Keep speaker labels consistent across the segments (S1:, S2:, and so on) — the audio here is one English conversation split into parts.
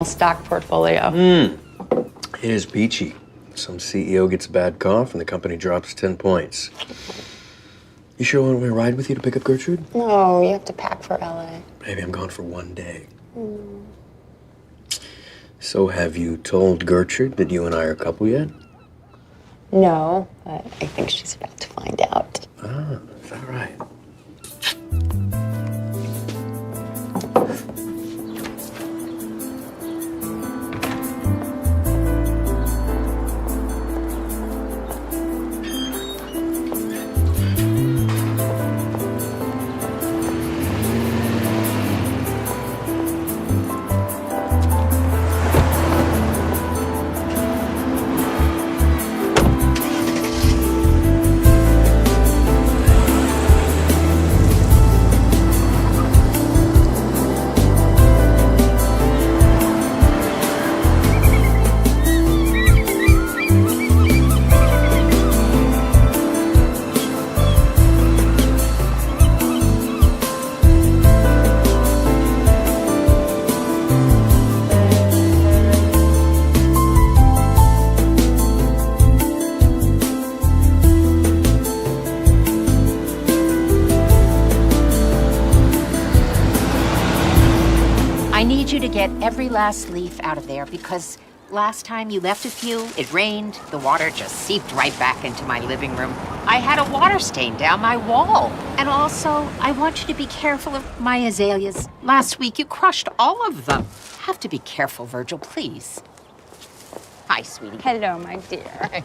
S1: stock portfolio.
S2: It is peachy. Some CEO gets a bad cough and the company drops 10 points. You sure want me to ride with you to pick up Gertrude?
S1: No, you have to pack for LA.
S2: Baby, I'm gone for one day. So have you told Gertrude that you and I are a couple yet?
S1: No, but I think she's about to find out.
S2: Ah, is that right?
S3: I need you to get every last leaf out of there because last time you left a few, it rained, the water just seeped right back into my living room. I had a water stain down my wall. And also, I want you to be careful of my azaleas. Last week, you crushed all of them. Have to be careful, Virgil, please. Hi, sweetie.
S1: Hello, my dear.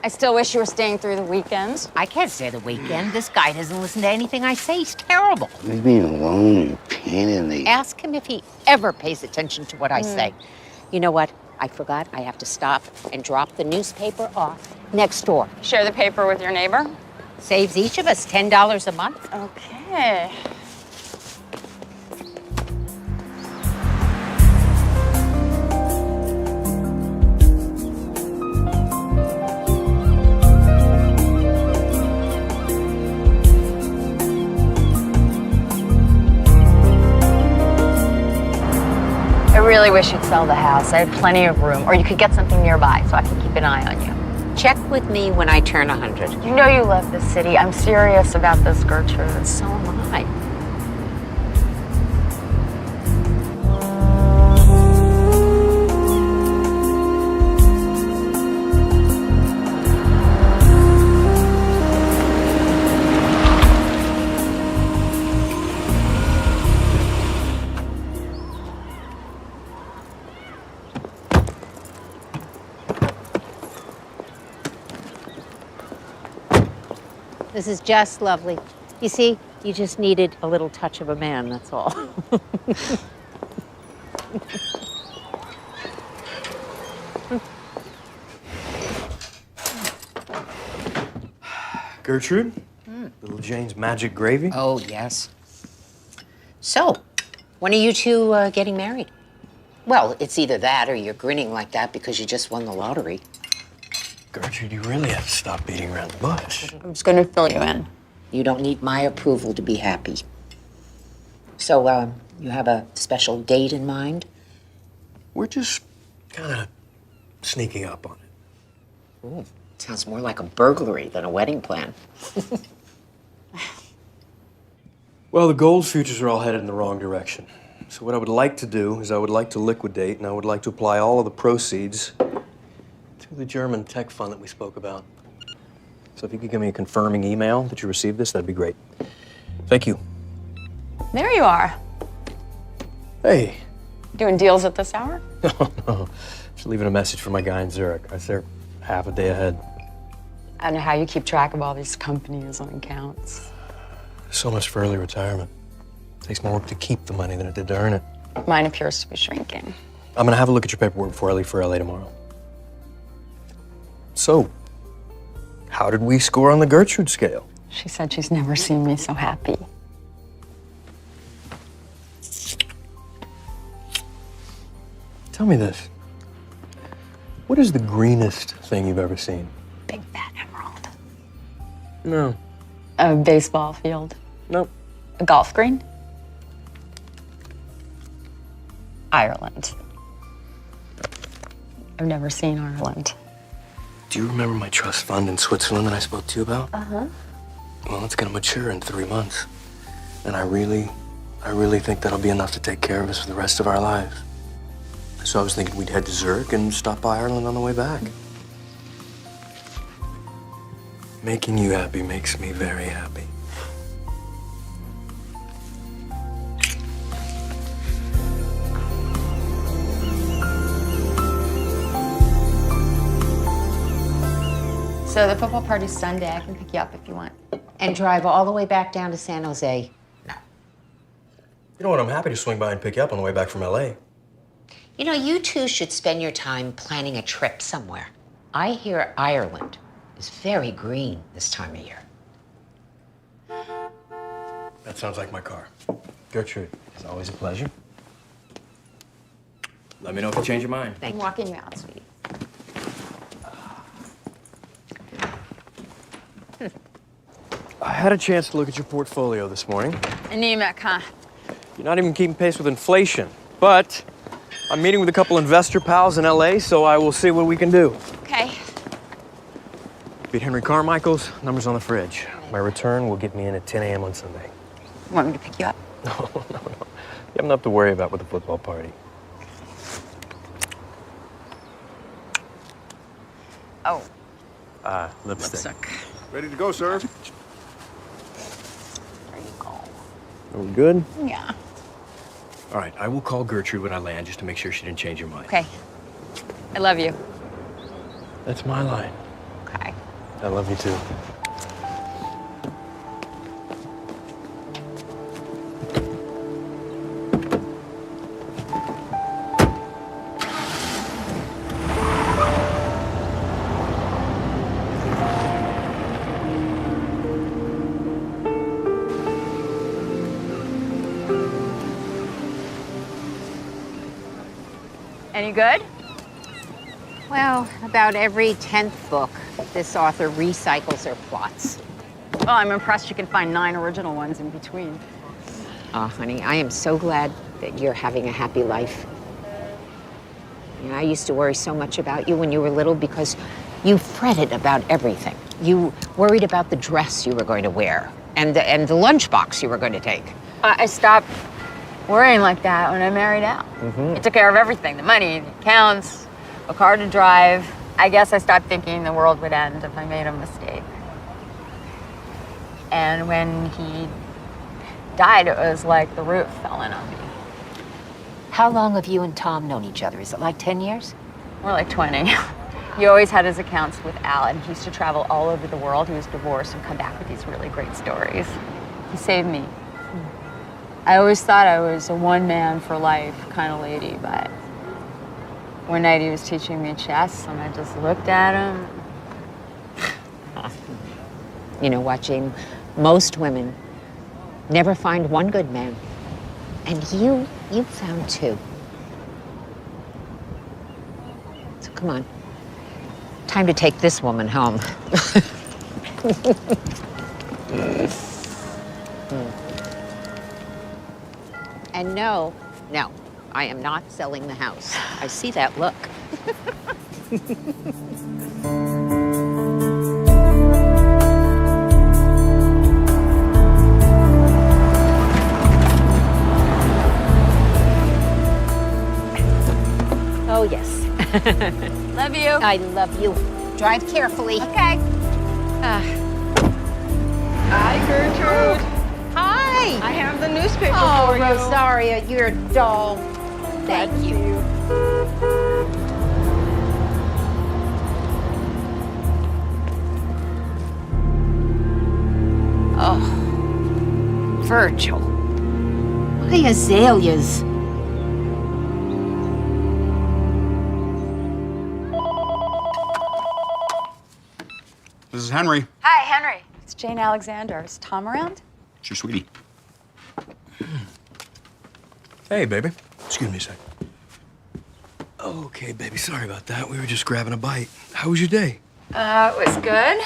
S1: I still wish you were staying through the weekend.
S3: I can't stay the weekend. This guy doesn't listen to anything I say. He's terrible.
S4: Leave me alone, you pain in the...
S3: Ask him if he ever pays attention to what I say. You know what? I forgot. I have to stop and drop the newspaper off next door.
S1: Share the paper with your neighbor?
S3: Saves each of us $10 a month.
S1: Okay. I really wish you'd sell the house. I have plenty of room. Or you could get something nearby so I can keep an eye on you.
S3: Check with me when I turn 100.
S1: You know you love this city. I'm serious about this, Gertrude.
S3: So am I. This is just lovely. You see, you just needed a little touch of a man, that's all.
S2: Gertrude? Little Jane's magic gravy?
S3: Oh, yes. So, when are you two getting married? Well, it's either that or you're grinning like that because you just won the lottery.
S2: Gertrude, you really have to stop beating around the bush.
S1: I'm just gonna fill you in.
S3: You don't need my approval to be happy. So, you have a special date in mind?
S2: We're just kind of sneaking up on it.
S3: Ooh, sounds more like a burglary than a wedding plan.
S2: Well, the gold futures are all headed in the wrong direction. So what I would like to do is I would like to liquidate, and I would like to apply all of the proceeds to the German tech fund that we spoke about. So if you could give me a confirming email that you received this, that'd be great. Thank you.
S1: There you are.
S2: Hey.
S1: Doing deals at this hour?
S2: No. Just leaving a message for my guy in Zurich. I was there half a day ahead.
S1: I don't know how you keep track of all these companies and accounts.
S2: So much for early retirement. Takes more work to keep the money than it did to earn it.
S1: Mine appears to be shrinking.
S2: I'm gonna have a look at your paperwork before I leave for LA tomorrow. So, how did we score on the Gertrude scale?
S1: She said she's never seen me so happy.
S2: Tell me this. What is the greenest thing you've ever seen?
S1: Big fat emerald.
S2: No.
S1: A baseball field.
S2: Nope.
S1: A golf green. Ireland. I've never seen Ireland.
S2: Do you remember my trust fund in Switzerland that I spoke to you about? Uh-huh. Well, it's gonna mature in 3 months. And I really think that'll be enough to take care of us for the rest of our lives. So I was thinking we'd head to Zurich and stop by Ireland on the way back. Making you happy makes me very happy.
S3: So the football party's Sunday. I can pick you up if you want. And drive all the way back down to San Jose. No.
S2: You know what? I'm happy to swing by and pick you up on the way back from LA.
S3: You know, you two should spend your time planning a trip somewhere. I hear Ireland is very green this time of year.
S2: That sounds like my car. Gertrude, it's always a pleasure. Let me know if you change your mind.
S3: Thank
S1: I'm
S3: you.
S1: walking you out, sweetie.
S2: I had a chance to look at your portfolio this morning.
S1: Anemic, huh?
S2: You're not even keeping pace with inflation. But I'm meeting with a couple investor pals in LA, so I will see what we can do.
S1: Okay.
S2: Beat Henry Carmichael's, numbers on the fridge. My return will get me in at 10 a.m. on Sunday.
S1: You want me to pick you up?
S2: No. You have enough to worry about with the football party.
S1: Oh,
S2: Lipstick.
S5: Ready to go, sir?
S1: there you go.
S2: Are we good?
S1: Yeah.
S2: All right, I will call Gertrude when I land just to make sure she didn't change her mind.
S1: Okay. I love you.
S2: That's my line.
S1: Okay.
S2: I love you too.
S1: Any good?
S3: Well, about every 10th book, this author recycles her plots.
S1: Well, I'm impressed you can find 9 original ones in between.
S3: Oh, honey, I am so glad that you're having a happy life. You know, I used to worry so much about you when you were little because you fretted about everything. You worried about the dress you were going to wear and the lunchbox you were going to take.
S1: I stopped worrying like that when I married Al. He took care of everything, the money, the accounts, a car to drive. I guess I stopped thinking the world would end if I made a mistake. And when he died, it was like the roof fell in on me.
S3: How long have you and Tom known each other? Is it like 10 years?
S1: More like 20. He always had his accounts with Al, and he used to travel all over the world. He was divorced and come back with these really great stories. He saved me. I always thought I was a one-man for life kind of lady, but one night he was teaching me chess, and I just looked at him.
S3: You know, watching most women never find one good man. And you found 2. So come on. Time to take this woman home. And no, I am not selling the house. I see that look. Oh, yes.
S1: Love you.
S3: I love you. Drive carefully.
S1: Okay. Hi, Gertrude.
S3: Hi.
S1: I have the newspaper
S3: Oh,
S1: for you.
S3: Rosaria, you're a doll. Thank you. Oh, Virgil. My azaleas.
S5: This is Henry.
S1: Hi, Henry. It's Jane Alexander. Is Tom around?
S5: It's your sweetie.
S2: Hey, baby. Excuse me a sec. Okay, baby, sorry about that. We were just grabbing a bite. How was your day?
S6: It was good.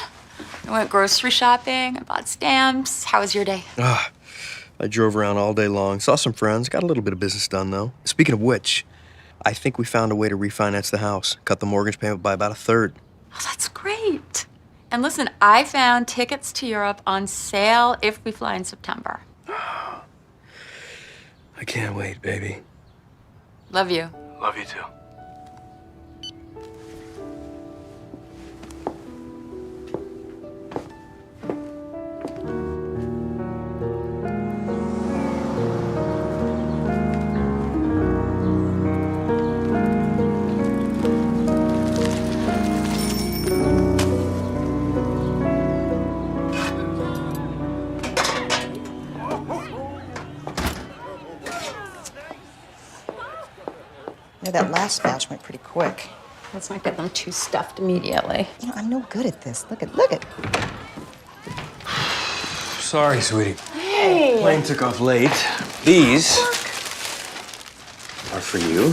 S6: I went grocery shopping. I bought stamps. How was your day?
S2: I drove around all day long, saw some friends, got a little bit of business done, though. Speaking of which, I think we found a way to refinance the house, cut the mortgage payment by about a third.
S1: Oh, that's great. And listen, I found tickets to Europe on sale if we fly in September.
S2: I can't wait, baby.
S1: Love you.
S2: Love you too.
S6: Yeah, that last batch went pretty quick.
S1: Let's not get them too stuffed immediately.
S6: You know, I'm no good at this. Look at.
S2: Sorry, sweetie. Hey. Plane took off late. These are for you.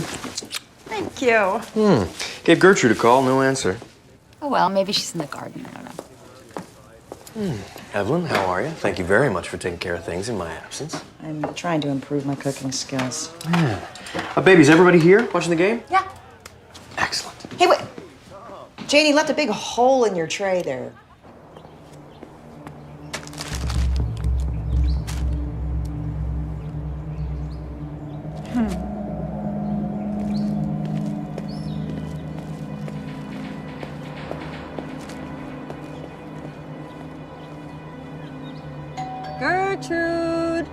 S1: Thank you.
S2: Gave Gertrude a call, no answer.
S1: Oh, well, maybe she's in the garden. I don't know.
S2: Evelyn, how are you? Thank you very much for taking care of things in my absence.
S6: I'm trying to improve my cooking skills.
S2: Baby, is everybody here watching the game?
S1: Yeah.
S2: Excellent.
S6: Hey, wait. Janie left a big hole in your tray there.
S1: Gertrude.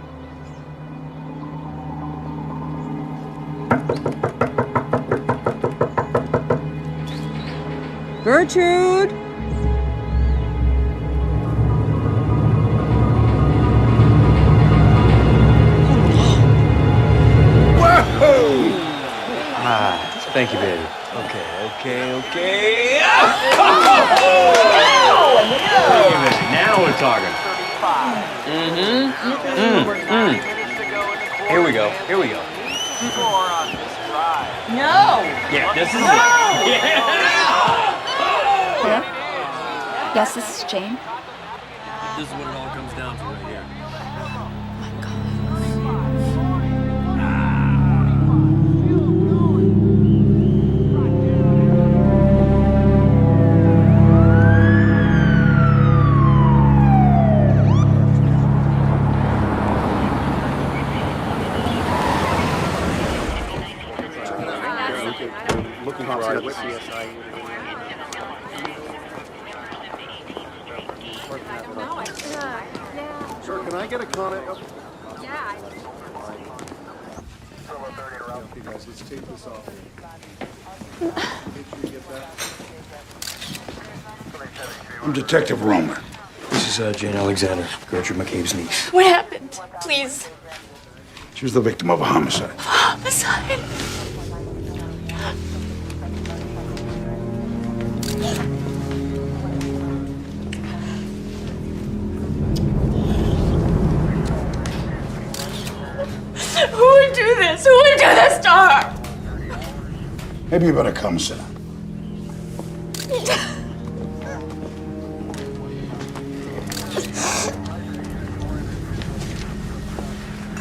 S1: Gertrude.
S2: Thank you, baby. Okay. Now we're talking. Here we go.
S1: No.
S2: Yeah, this is it.
S1: Hello? Yes, this is Jane.
S2: This is what it all comes down to right here.
S5: Looking for our CSI. Sir, can I get a comment? Okay, guys, let's take this off. Make sure you get that.
S4: I'm Detective Romer.
S2: This is Jane Alexander, Gertrude McCabe's niece.
S1: What happened? Please.
S4: She was the victim of a homicide.
S1: Homicide. Who would do this? Who would do this to her?
S4: Maybe you better come, sir.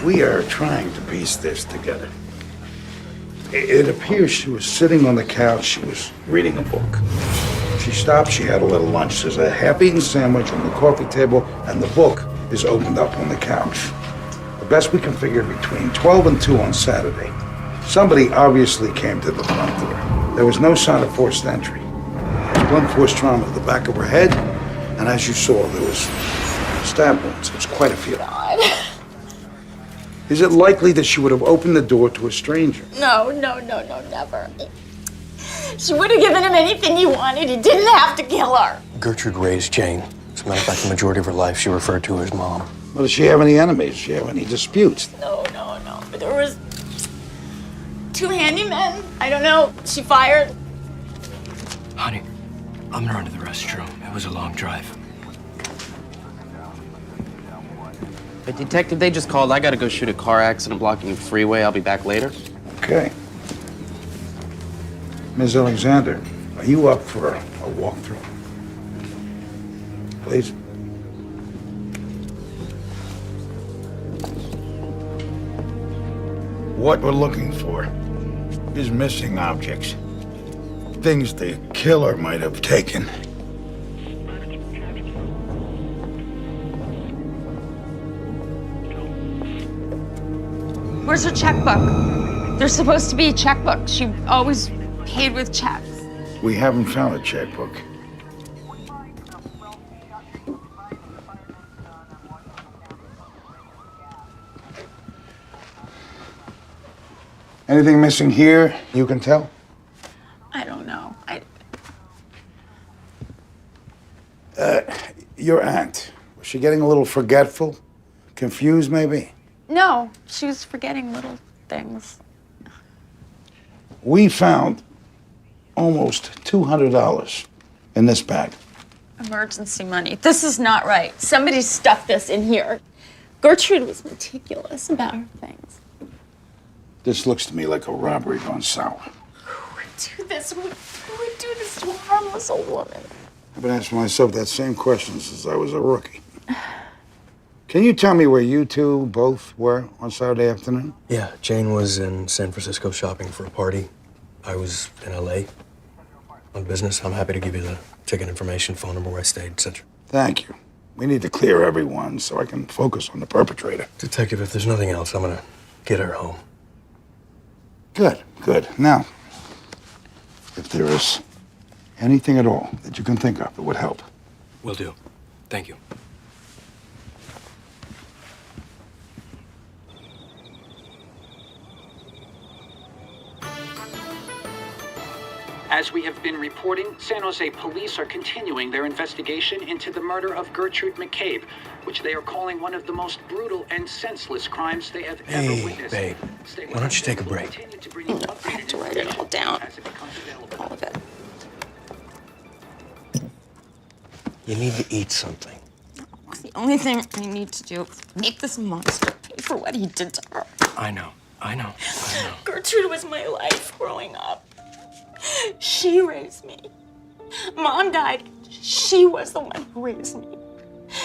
S4: We are trying to piece this together. It appears she was sitting on the couch. She was reading a book. She stopped. She had a little lunch. There's a half-eaten sandwich on the coffee table, and the book is opened up on the couch. The best we can figure, between 12 and 2 on Saturday, somebody obviously came to the front door. There was no sign of forced entry. Blunt force trauma to the back of her head, and as you saw, there was stab wounds. It was quite a few.
S1: God.
S4: Is it likely that she would have opened the door to a stranger?
S1: No, never. She would have given him anything he wanted. He didn't have to kill her.
S2: Gertrude raised Jane. As a matter of fact, the majority of her life she referred to her as Mom.
S4: Well, does she have any enemies? Does she have any disputes?
S1: No. But there was 2 handymen. I don't know. She fired.
S2: Honey, I'm gonna run to the restroom. It was a long drive.
S7: Hey, detective, they just called. I gotta go shoot a car accident blocking the freeway. I'll be back later.
S4: Okay. Ms. Alexander, are you up for a walkthrough? Please. What we're looking for is missing objects. Things the killer might have taken.
S1: Where's her checkbook? There's supposed to be a checkbook. She always paid with checks.
S4: We haven't found a checkbook. Anything missing here you can tell?
S1: I don't know.
S4: Your aunt, was she getting a little forgetful? Confused, maybe?
S1: No, she was forgetting little things.
S4: We found almost $200 in this bag.
S1: Emergency money. This is not right. Somebody stuffed this in here. Gertrude was meticulous about her things.
S4: This looks to me like a robbery gone sour.
S1: Who would do this? Who would do this to a harmless old woman?
S4: I've been asking myself that same question since I was a rookie. Can you tell me where you two both were on Saturday afternoon?
S2: Yeah, Jane was in San Francisco shopping for a party. I was in LA on business. I'm happy to give you the ticket information, phone number where I stayed, etc.
S4: Thank you. We need to clear everyone so I can focus on the perpetrator.
S2: Detective, if there's nothing else, I'm gonna get her home.
S4: Good, good. Now, if there is anything at all that you can think of that would help.
S2: Will do. Thank you.
S8: As we have been reporting, San Jose police are continuing their investigation into the murder of Gertrude McCabe, which they are calling one of the most brutal and senseless crimes they have ever witnessed.
S2: Babe, why don't you take a break?
S1: No, I have to write it all down. All of it.
S2: You need to eat something.
S1: The only thing I need to do is make this monster pay for what he did to her.
S2: I know.
S1: Gertrude was my life growing up. She raised me. Mom died. She was the one who raised me.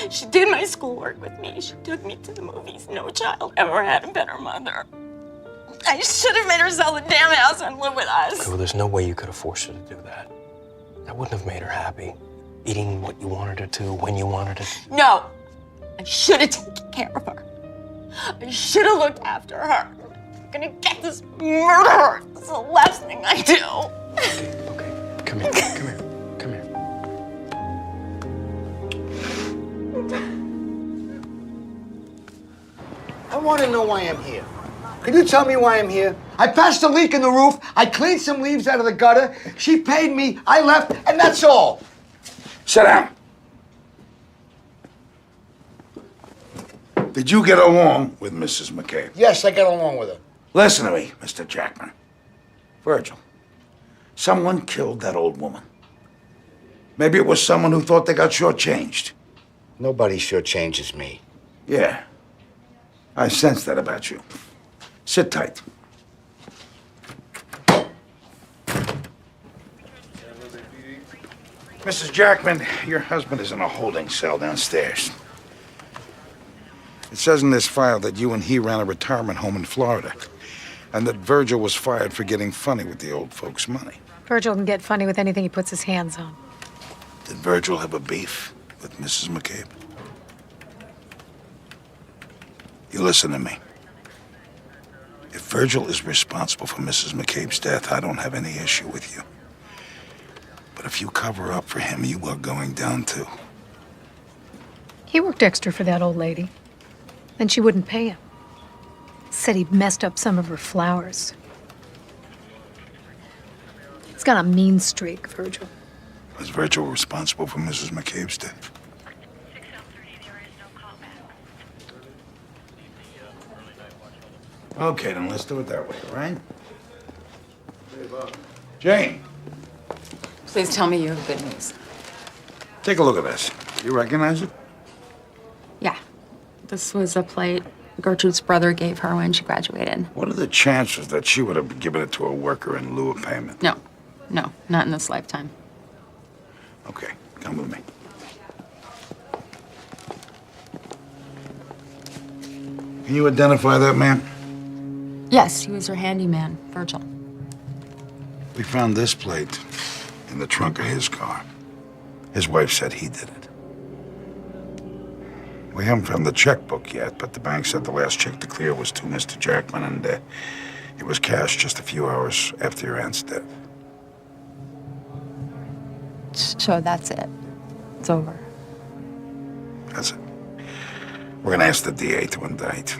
S1: She did my schoolwork with me. She took me to the movies. No child ever had a better mother. I should have made her sell the damn house and live with us.
S2: Okay, well, there's no way you could have forced her to do that. That wouldn't have made her happy. Eating what you wanted her to, when you wanted her to.
S1: No. I should have taken care of her. I should have looked after her. I'm gonna get this murderer. It's the last thing I do.
S2: Okay. Come here.
S9: I want to know why I'm here. Can you tell me why I'm here? I patched a leak in the roof. I cleaned some leaves out of the gutter. She paid me. I left, and that's all.
S4: Sit down. Did you get along with Mrs. McCabe?
S9: Yes, I got along with her.
S4: Listen to me, Mr. Jackman. Virgil, someone killed that old woman. Maybe it was someone who thought they got shortchanged.
S9: Nobody shortchanges me.
S4: Yeah, I sense that about you. Sit tight. Mrs. Jackman, your husband is in a holding cell downstairs. It says in this file that you and he ran a retirement home in Florida, and that Virgil was fired for getting funny with the old folks' money.
S10: Virgil can get funny with anything he puts his hands on.
S4: Did Virgil have a beef with Mrs. McCabe? You listen to me. If Virgil is responsible for Mrs. McCabe's death, I don't have any issue with you. But if you cover up for him, you are going down too.
S10: He worked extra for that old lady. Then she wouldn't pay him. Said he messed up some of her flowers. He's got a mean streak, Virgil.
S4: Was Virgil responsible for Mrs. McCabe's death? Okay, then let's do it that way, all right? Jane,
S1: Please tell me you have good news.
S4: take a look at this. You recognize it?
S1: Yeah. This was a plate Gertrude's brother gave her when she graduated.
S4: What are the chances that she would have given it to a worker in lieu of payment?
S1: No, not in this lifetime.
S4: Okay, come with me. Can you identify that man?
S1: Yes, he was her handyman, Virgil.
S4: We found this plate in the trunk of his car. His wife said he did it. We haven't found the checkbook yet, but the bank said the last check to clear was to Mr. Jackman, and it was cashed just a few hours after your aunt's death.
S1: So that's it. It's over.
S4: That's it. We're gonna ask the DA to indict.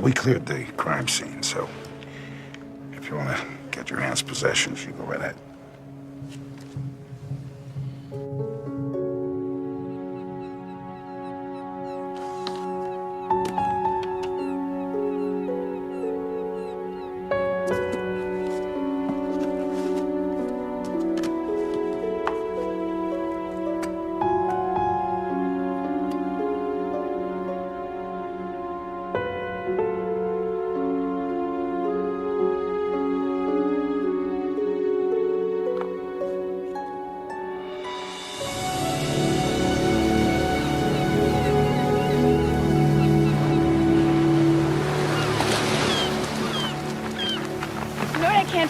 S4: We cleared the crime scene, so if you wanna get your aunt's possessions, you go right ahead.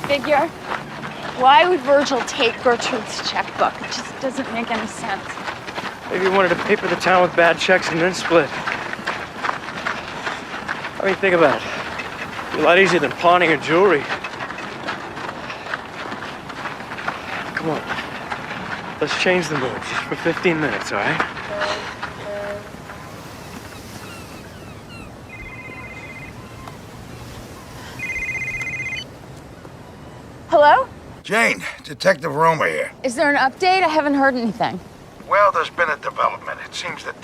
S1: Figure. Why would Virgil take Gertrude's checkbook? It just doesn't make any sense.
S2: Maybe he wanted to paper the town with bad checks and then split. I mean, think about it. It'd be a lot easier than pawning her jewelry. Come on. Let's change the mood just for 15 minutes, all right?
S1: Hello?
S4: Jane, Detective Romer here.
S1: Is there an update? I haven't heard anything.
S4: Well, there's been a development. It seems that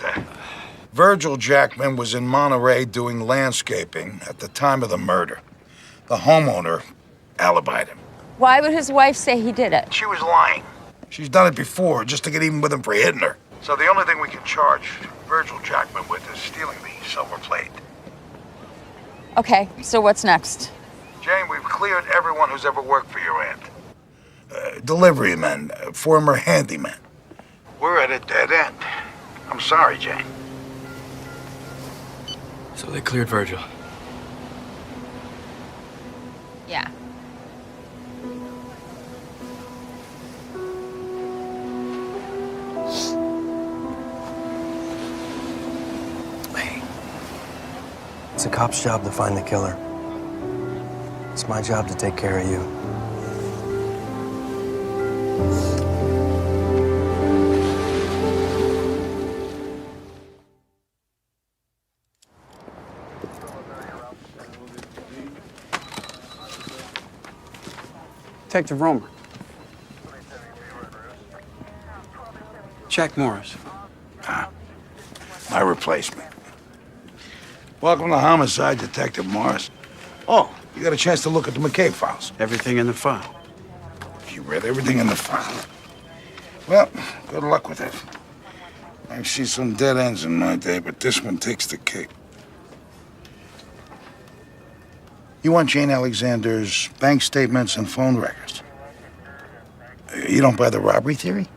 S4: Virgil Jackman was in Monterey doing landscaping at the time of the murder. The homeowner alibied him.
S1: Why would his wife say he did it?
S4: She was lying. She's done it before, just to get even with him for hitting her. So the only thing we can charge Virgil Jackman with is stealing the silver plate.
S1: Okay, so what's next?
S4: Jane, we've cleared everyone who's ever worked for your aunt. Delivery men, former handymen. We're at a dead end. I'm sorry, Jane.
S2: So they cleared Virgil.
S1: Yeah.
S2: Hey. It's a cop's job to find the killer. It's my job to take care of you.
S11: Detective Romer. Jack Morris.
S4: My replacement. Welcome to Homicide, Detective Morris. Oh, you got a chance to look at the McCabe files.
S11: Everything in the file.
S4: You read everything in the file. Well, good luck with it. I've seen some dead ends in my day, but this one takes the cake. You want Jane Alexander's bank statements and phone records. You don't buy the robbery theory?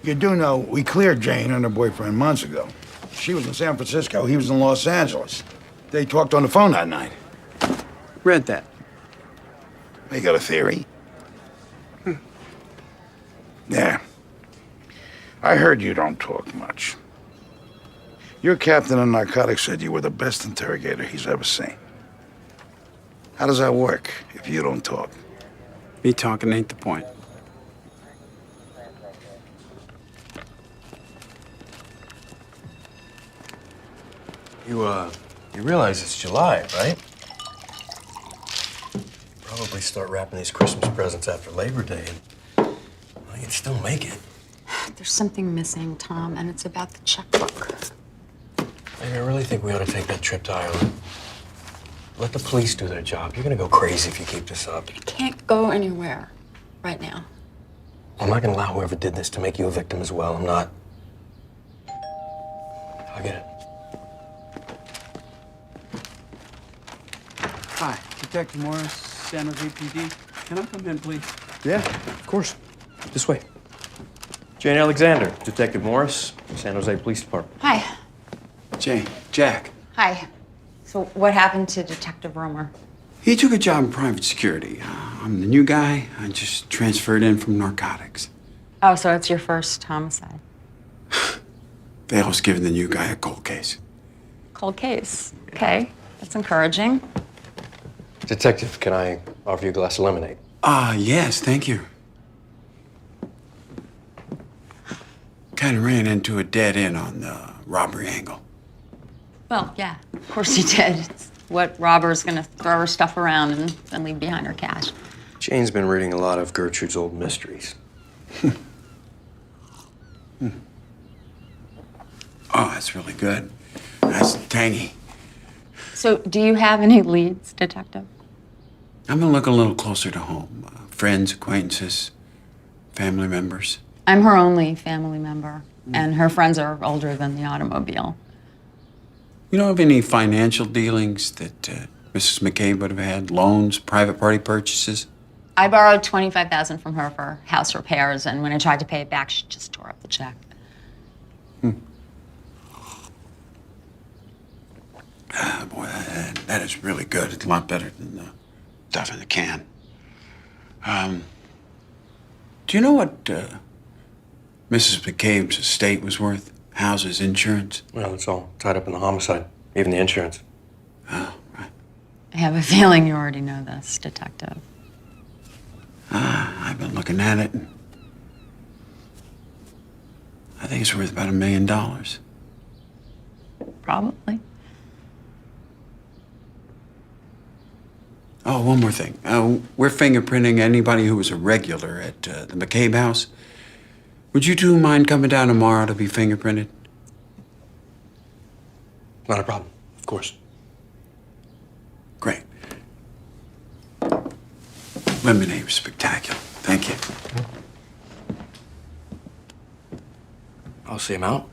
S4: You do know we cleared Jane and her boyfriend months ago. She was in San Francisco, he was in Los Angeles. They talked on the phone that night.
S11: Read that.
S4: They got a theory? Yeah. I heard you don't talk much. Your captain of narcotics said you were the best interrogator he's ever seen. How does that work if you don't talk?
S11: Me talking ain't the point.
S2: You realize it's July, right? Probably start wrapping these Christmas presents after Labor Day, and well, you can still make it.
S1: There's something missing, Tom, and it's about the checkbook.
S2: I really think we ought to take that trip to Ireland. Let the police do their job. You're gonna go crazy if you keep this up.
S1: I can't go anywhere right now.
S2: I'm not gonna allow whoever did this to make you a victim as well. I'm not. I'll get it.
S11: Hi, Detective Morris, San Jose PD. Can I come in, please?
S2: Yeah, of course. This way. Jane Alexander, Detective Morris, San Jose Police Department.
S1: Hi.
S11: Jane, Jack.
S1: Hi. So what happened to Detective Romer?
S12: He took a job in private security. I'm the new guy. I just transferred in from narcotics.
S1: Oh, so it's your first homicide.
S12: They always give the new guy a cold case.
S1: Cold case. Okay, that's encouraging.
S2: Detective, can I offer you a glass of lemonade?
S12: Yes, thank you. Kind of ran into a dead end on the robbery angle.
S1: Well, yeah, of course you did. It's what robber's gonna throw her stuff around and leave behind her cash.
S2: Jane's been reading a lot of Gertrude's old mysteries.
S12: Oh, that's really good. That's tangy.
S1: So, do you have any leads, Detective?
S12: I'm gonna look a little closer to home. Friends, acquaintances, family members.
S1: I'm her only family member, and her friends are older than the automobile.
S12: You don't have any financial dealings that Mrs. McCabe would have had? Loans, private party purchases?
S1: I borrowed $25,000 from her for house repairs, and when I tried to pay it back, she just tore up the check.
S12: Boy, that is really good. It's a lot better than the stuff in the can. Do you know what Mrs. McCabe's estate was worth? Houses, insurance?
S2: Well, it's all tied up in the homicide, even the insurance.
S12: Oh, right.
S1: I have a feeling you already know this, Detective.
S12: I've been looking at it. And I think it's worth about $1 million.
S1: Probably.
S12: Oh, one more thing. We're fingerprinting anybody who was a regular at the McCabe house. Would you two mind coming down tomorrow to be fingerprinted?
S2: Not a problem, of course.
S12: Great. Lemonade was spectacular. Thank you.
S2: I'll see him out.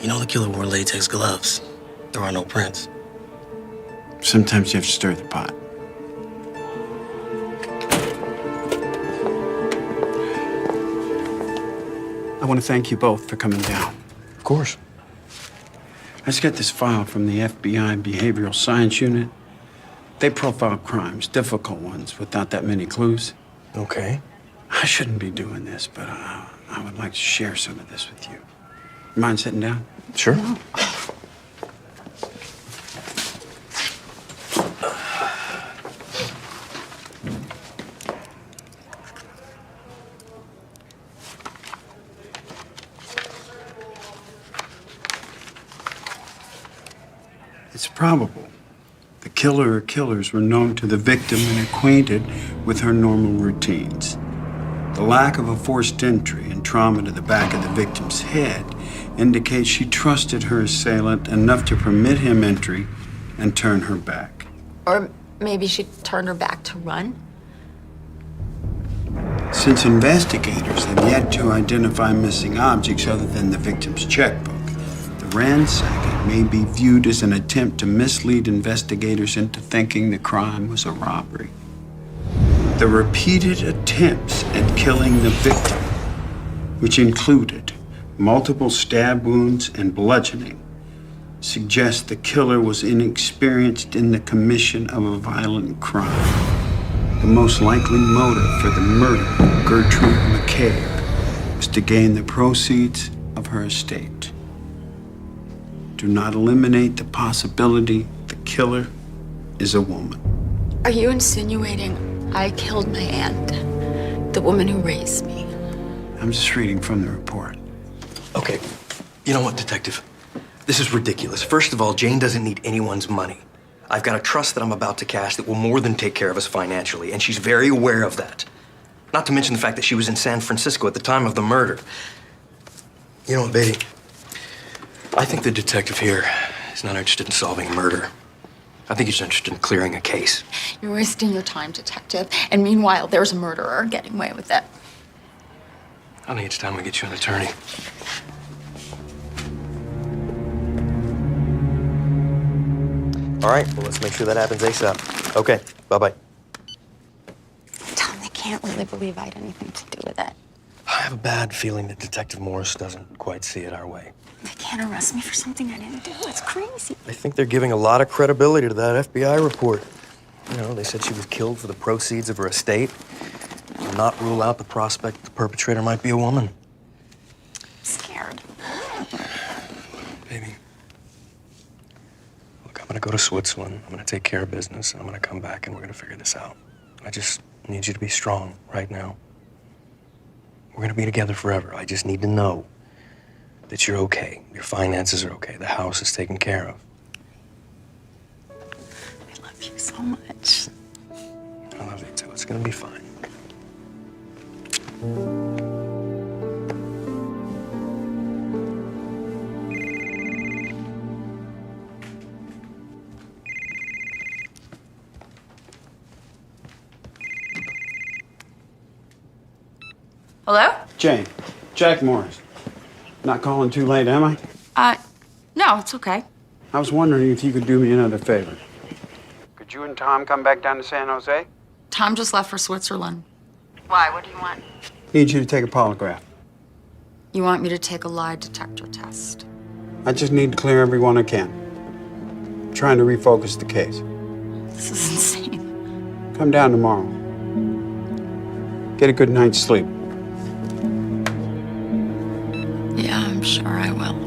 S13: You know the killer wore latex gloves. There are no prints.
S12: Sometimes you have to stir the pot. I want to thank you both for coming down.
S2: Of course.
S12: I just got this file from the FBI Behavioral Science Unit. They profile crimes, difficult ones, without that many clues.
S2: Okay.
S12: I shouldn't be doing this, but I would like to share some of this with you. Mind sitting down?
S2: Sure.
S1: No.
S12: It's probable the killer or killers were known to the victim and acquainted with her normal routines. The lack of a forced entry and trauma to the back of the victim's head indicates she trusted her assailant enough to permit him entry and turn her back.
S1: Or maybe she turned her back to run?
S12: Since investigators have yet to identify missing objects other than the victim's checkbook, the ransacking may be viewed as an attempt to mislead investigators into thinking the crime was a robbery. The repeated attempts at killing the victim, which included multiple stab wounds and bludgeoning, suggest the killer was inexperienced in the commission of a violent crime. The most likely motive for the murder of Gertrude McCabe was to gain the proceeds of her estate. Do not eliminate the possibility the killer is a woman.
S14: Are you insinuating I killed my aunt, the woman who raised me?
S12: I'm just reading from the report.
S2: Okay, you know what, Detective? This is ridiculous. First of all, Jane doesn't need anyone's money. I've got a trust that I'm about to cash that will more than take care of us financially, and she's very aware of that. Not to mention the fact that she was in San Francisco at the time of the murder. You know what, Beatty? I think the detective here is not interested in solving a murder. I think he's interested in clearing a case.
S14: You're wasting your time, detective. And meanwhile, there's a murderer getting away with it.
S2: I think it's time we get you an attorney. All right, well, let's make sure that happens ASAP. Okay, bye-bye.
S14: Tom, they can't really believe I had anything to do with it.
S2: I have a bad feeling that Detective Morris doesn't quite see it our way.
S14: They can't arrest me for something I didn't do. It's crazy.
S2: I think they're giving a lot of credibility to that FBI report. You know, they said she was killed for the proceeds of her estate. Do not rule out the prospect that the perpetrator might be a woman.
S14: I'm scared.
S2: Baby, look, I'm gonna go to Switzerland. I'm gonna take care of business, and I'm gonna come back, and we're gonna figure this out. I just need you to be strong right now. We're gonna be together forever. I just need to know that you're okay. Your finances are okay. The house is taken care of.
S14: I love you so much.
S2: I love you too. It's gonna be fine.
S14: Hello?
S12: Jane, Jack Morris. Not calling too late, am I?
S14: No, it's okay.
S12: I was wondering if you could do me another favor. Could you and Tom come back down to San Jose?
S14: Tom just left for Switzerland. Why? What do you want?
S12: Need you to take a polygraph.
S14: You want me to take a lie detector test?
S12: I just need to clear everyone I can. I'm trying to refocus the case.
S14: This is insane.
S12: Come down tomorrow. Get a good night's sleep.
S14: Yeah, I'm sure I will.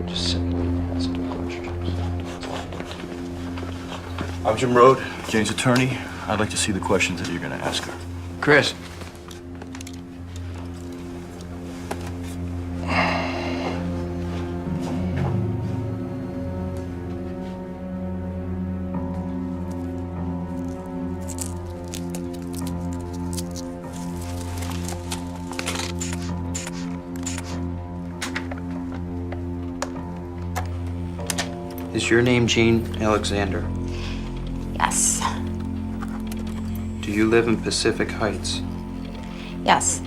S2: Just simply ask him questions.
S15: I'm Jim Rode, Jane's attorney. I'd like to see the questions that you're going to ask her.
S7: Chris. Is your name Jean Alexander?
S14: Yes.
S7: Do you live in Pacific Heights?
S14: Yes.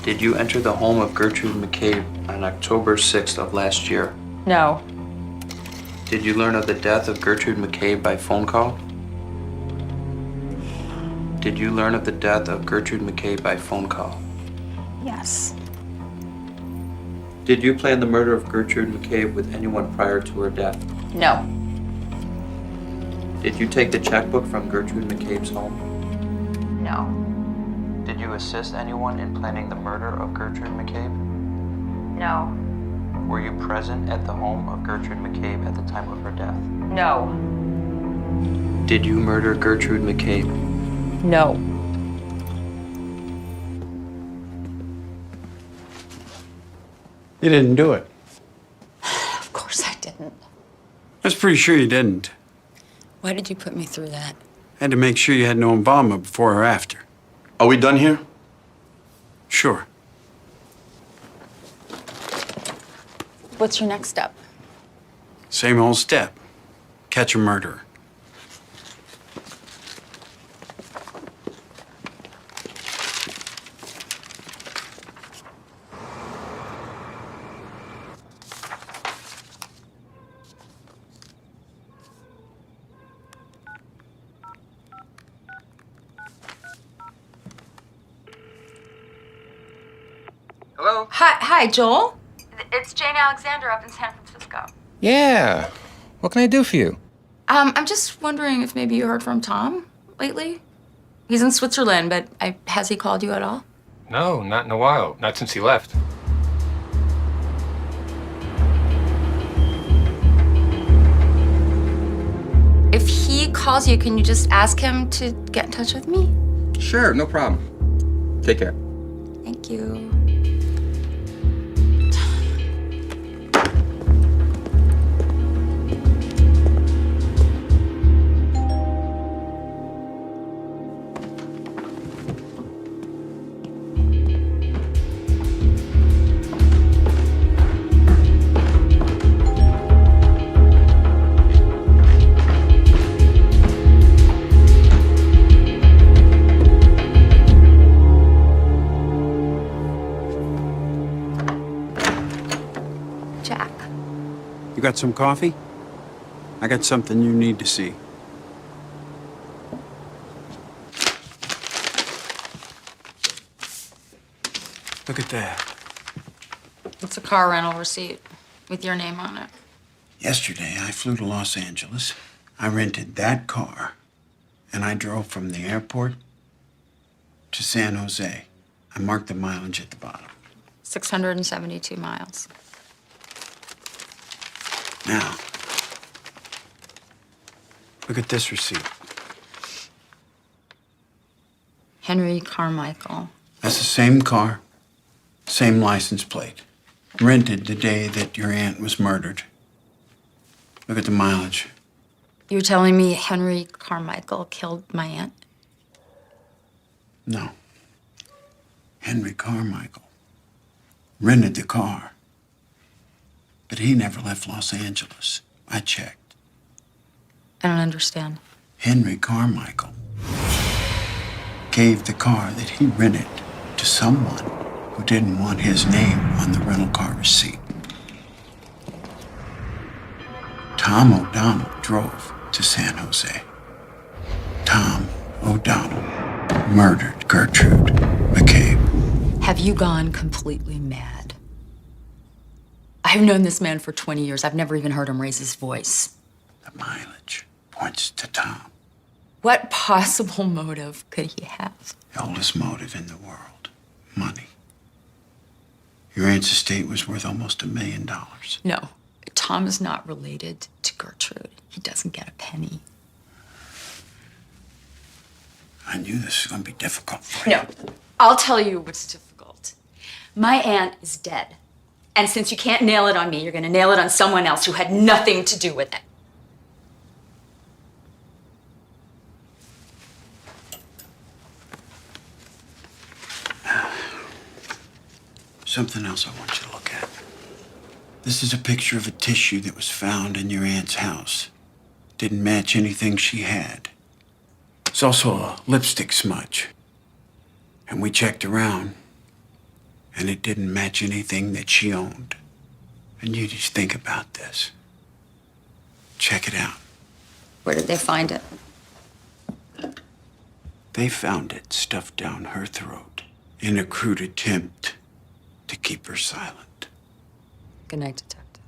S7: Did you enter the home of Gertrude McCabe on October 6th of last year?
S14: No.
S7: Did you learn of the death of Gertrude McCabe by phone call? Did you learn of the death of Gertrude McCabe by phone call?
S14: Yes.
S7: Did you plan the murder of Gertrude McCabe with anyone prior to her death?
S14: No.
S7: Did you take the checkbook from Gertrude McCabe's home?
S14: No.
S7: Did you assist anyone in planning the murder of Gertrude McCabe?
S14: No.
S7: Were you present at the home of Gertrude McCabe at the time of her death?
S14: No.
S7: Did you murder Gertrude McCabe?
S14: No.
S12: You didn't do it.
S14: Of course I didn't.
S12: I was pretty sure you didn't.
S14: Why did you put me through that?
S12: Had to make sure you had no involvement before or after.
S15: Are we done here?
S12: Sure.
S14: What's your next step?
S12: Same old step. Catch a murderer.
S7: Hello?
S14: Hi, Joel?
S1: It's Jane Alexander up in San Francisco.
S16: Yeah. What can I do for you?
S14: I'm just wondering if maybe you heard from Tom lately? He's in Switzerland, but has he called you at all?
S16: No, not in a while. Not since he left.
S14: If he calls you, can you just ask him to get in touch with me?
S16: Sure, no problem. Take care.
S14: Thank you.
S12: got some coffee? I got something you need to see. Look at that.
S14: It's a car rental receipt with your name on it.
S12: Yesterday, I flew to Los Angeles. I rented that car, and I drove from the airport to San Jose. I marked the mileage at the bottom.
S14: 672 miles.
S12: Now, look at this receipt.
S14: Henry Carmichael.
S12: That's the same car, same license plate. Rented the day that your aunt was murdered. Look at the mileage.
S14: You're telling me Henry Carmichael killed my aunt?
S12: No. Henry Carmichael rented the car, but he never left Los Angeles. I checked.
S14: I don't understand.
S12: Henry Carmichael gave the car that he rented to someone who didn't want his name on the rental car receipt. Tom O'Donnell drove to San Jose. Tom O'Donnell murdered Gertrude McCabe.
S14: Have you gone completely mad? I've known this man for 20 years. I've never even heard him raise his voice.
S12: The mileage points to Tom.
S14: What possible motive could he have?
S12: The oldest motive in the world. Money. Your aunt's estate was worth almost $1 million.
S14: No, Tom is not related to Gertrude. He doesn't get a penny.
S12: I knew this was going to be difficult for you.
S14: No, I'll tell you what's difficult. My aunt is dead. And since you can't nail it on me, you're going to nail it on someone else who had nothing to do with it.
S12: Something else I want you to look at. This is a picture of a tissue that was found in your aunt's house. Didn't match anything she had. It's also a lipstick smudge. And we checked around, and it didn't match anything that she owned. And you just think about this. Check it out.
S14: Where did they find it?
S12: They found it stuffed down her throat in a crude attempt to keep her silent.
S14: Good night, Detective.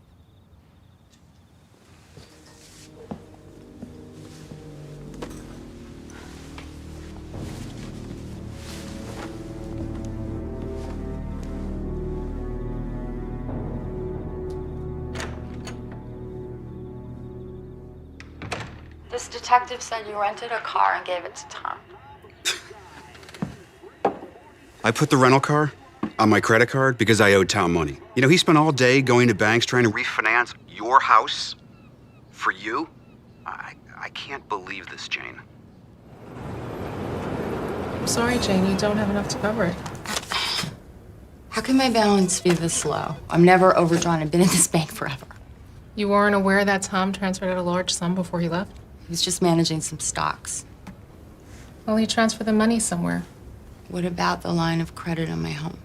S14: This detective said you rented a car and gave it to Tom.
S17: I put the rental car on my credit card because I owed Tom money. You know, he spent all day going to banks trying to refinance your house for you. I can't believe this, Jane.
S18: I'm sorry, Jane, you don't have enough to cover it.
S14: How can my balance be this low? I'm never overdrawn. I've been in this bank forever.
S18: You weren't aware that Tom transferred out a large sum before he left?
S14: He was just managing some stocks.
S18: Well, he transferred the money somewhere.
S14: What about the line of credit on my home?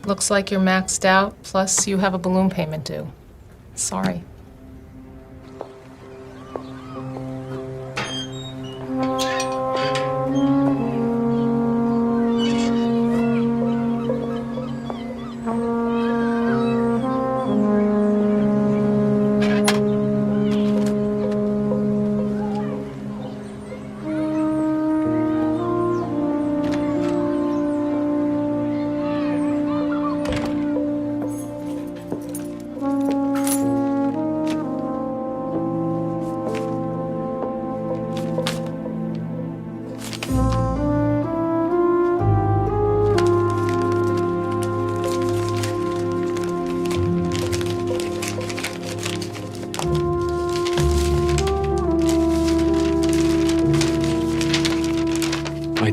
S18: Looks like you're maxed out, plus you have a balloon payment due. Sorry.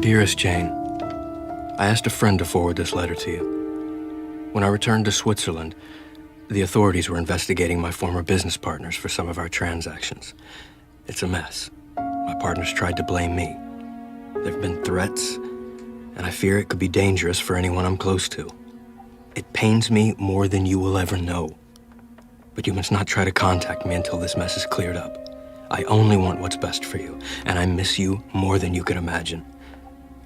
S2: Dearest Jane, I asked a friend to forward this letter to you. When I returned to Switzerland, the authorities were investigating my former business partners for some of our transactions. It's a mess. My partners tried to blame me. There have been threats, and I fear it could be dangerous for anyone I'm close to. It pains me more than you will ever know. But you must not try to contact me until this mess is cleared up. I only want what's best for you, and I miss you more than you could imagine.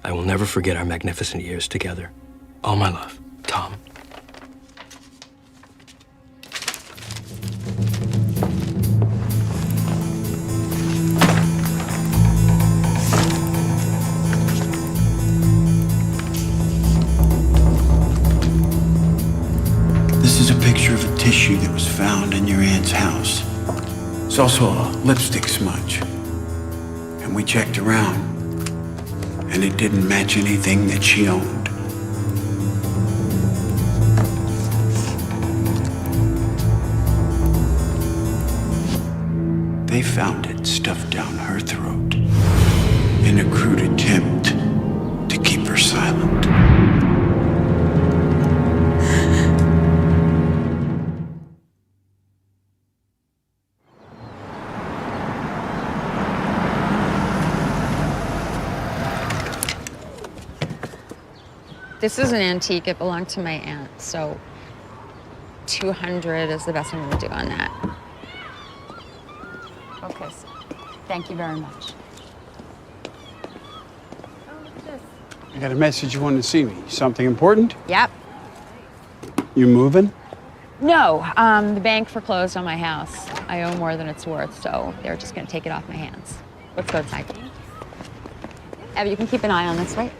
S2: I will never forget our magnificent years together. All my love, Tom.
S12: This is a picture of a tissue that was found in your aunt's house. It's also a lipstick smudge. And we checked around, and it didn't match anything that she owned. They found it stuffed down her throat in a crude attempt to keep her silent.
S1: This is an antique. It belonged to my aunt, so 200 is the best I'm gonna do on that. Okay, so thank you very much.
S12: I got a message you wanted to see me. Something important?
S1: Yep.
S12: You moving?
S1: No, the bank foreclosed on my house. I owe more than it's worth, so they're just gonna take it off my hands. Let's go inside. Abby, you can keep an eye on this, right?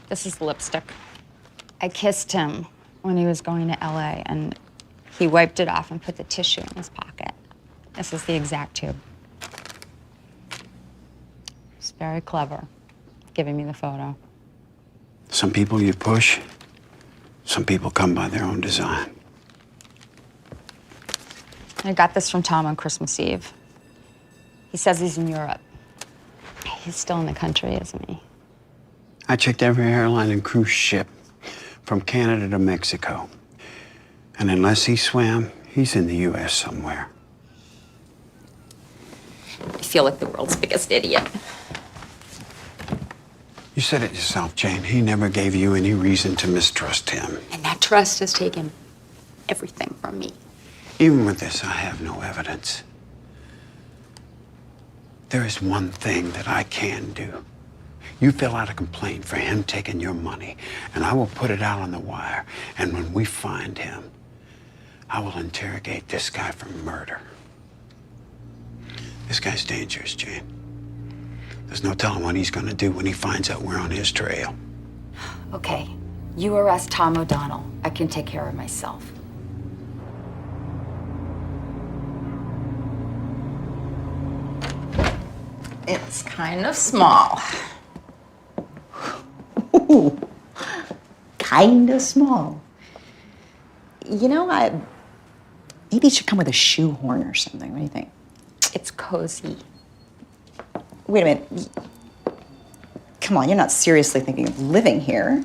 S1: This is the lipstick. I kissed him when he was going to LA, and he wiped it off and put the tissue in his pocket. This is the exact tube. It's very clever, giving me the photo.
S12: Some people you push, some people come by their own design.
S1: I got this from Tom on Christmas Eve. He says he's in Europe. He's still in the country, isn't he?
S12: I checked every airline and cruise ship from Canada to Mexico. And unless he swam, he's in the U.S. somewhere.
S14: I feel like the world's biggest idiot.
S12: You said it yourself, Jane. He never gave you any reason to mistrust him.
S14: And that trust has taken everything from me.
S12: Even with this, I have no evidence. There is one thing that I can do. You fill out a complaint for him taking your money, and I will put it out on the wire. And when we find him, I will interrogate this guy for murder. This guy's dangerous, Jane. There's no telling what he's gonna do when he finds out we're on his trail.
S14: Okay, you arrest Tom O'Donnell. I can take care of myself.
S1: It's kind of small.
S6: Ooh, kind of small. You know, maybe it should come with a shoehorn or something. What do you think?
S1: It's cozy.
S6: Wait a minute. Come on, you're not seriously thinking of living here.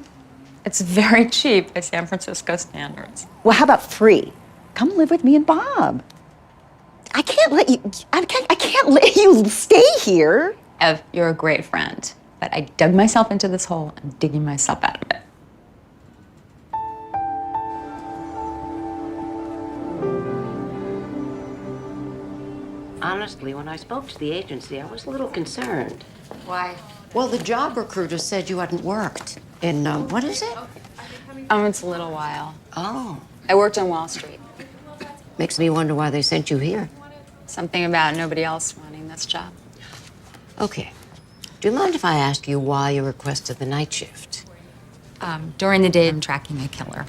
S1: It's very cheap by San Francisco standards.
S6: Well, how about free? Come live with me and Bob. I can't let you stay here.
S1: Ev, you're a great friend, but I dug myself into this hole. I'm digging myself out of it.
S19: Honestly, when I spoke to the agency, I was a little concerned.
S1: Why?
S19: Well, the job recruiter said you hadn't worked in, what is it?
S1: It's a little while.
S19: Oh.
S1: I worked on Wall Street.
S19: Makes me wonder why they sent you here.
S1: Something about nobody else wanting this job.
S19: Okay. Do you mind if I ask you why you requested the night shift?
S14: During the day, I'm tracking a killer.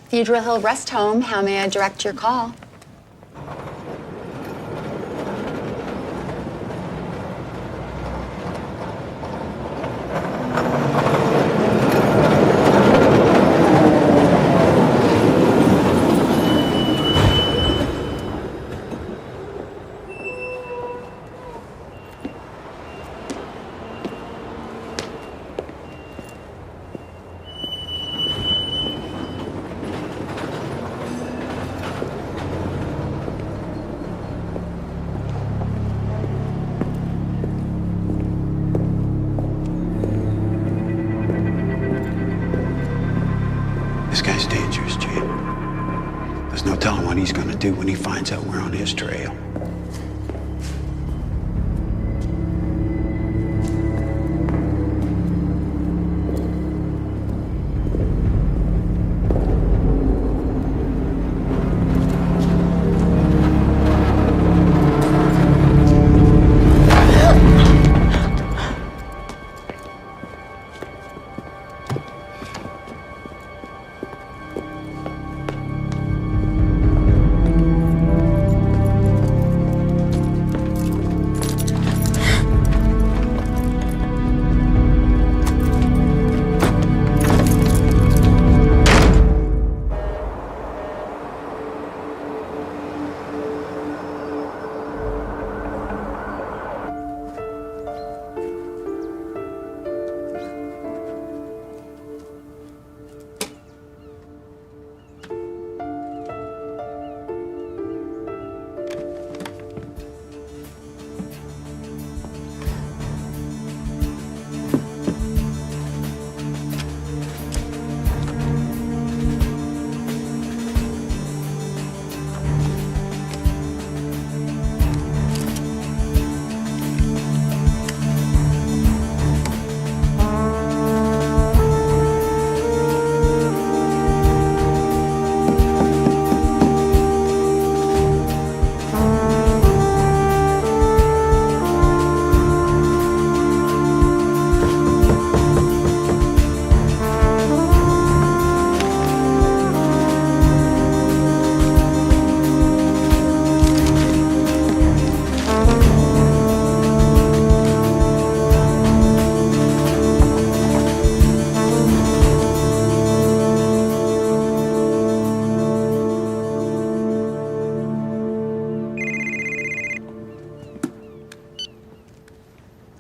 S1: Cathedral Hill Rest Home, how may I direct your call?
S12: This guy's dangerous, Jane. There's no telling what he's gonna do when he finds out we're on his trail.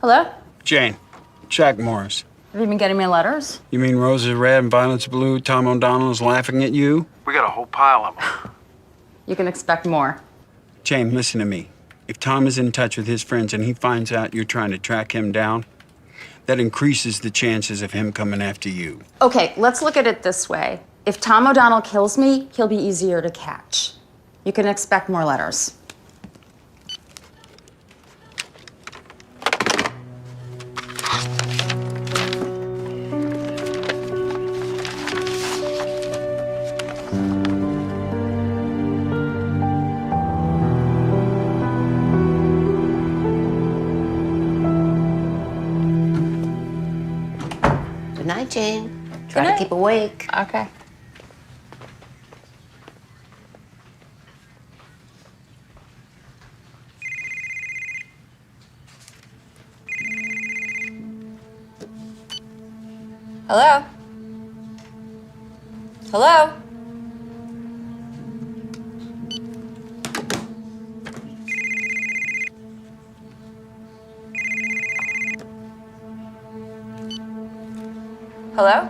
S1: Hello?
S12: Jane, Jack Morris.
S1: Have you been getting my letters?
S12: You mean roses are red and violets are blue, Tom O'Donnell is laughing at you? We got a whole pile of them.
S1: You can expect more.
S12: Jane, listen to me. If Tom is in touch with his friends and he finds out you're trying to track him down, that increases the chances of him coming after you.
S1: Okay, let's look at it this way. If Tom O'Donnell kills me, he'll be easier to catch. You can expect more letters.
S19: Good night, Jane. Try to keep awake.
S1: Okay. Hello? Hello? Hello?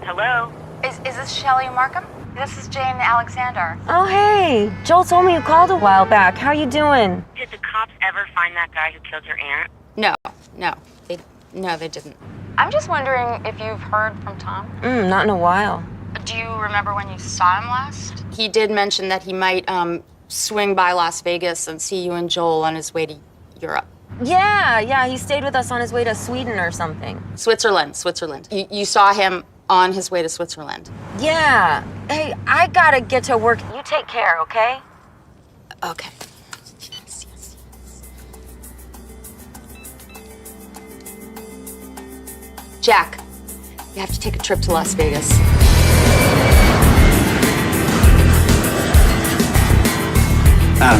S20: Hello?
S1: Is this Shelley Markham? This is Jane Alexander.
S20: Oh, hey. Joel told me you called a while back. How you doing? Did the cops ever find that guy who killed your aunt?
S1: No, they didn't. I'm just wondering if you've heard from Tom.
S20: Not in a while.
S1: Do you remember when you saw him last? He did mention that he might swing by Las Vegas and see you and Joel on his way to Europe.
S20: Yeah, he stayed with us on his way to Sweden or something.
S1: Switzerland. You saw him on his way to Switzerland.
S20: Yeah. Hey, I gotta get to work. You take care, okay?
S1: Okay. Jack, you have to take a trip to Las Vegas.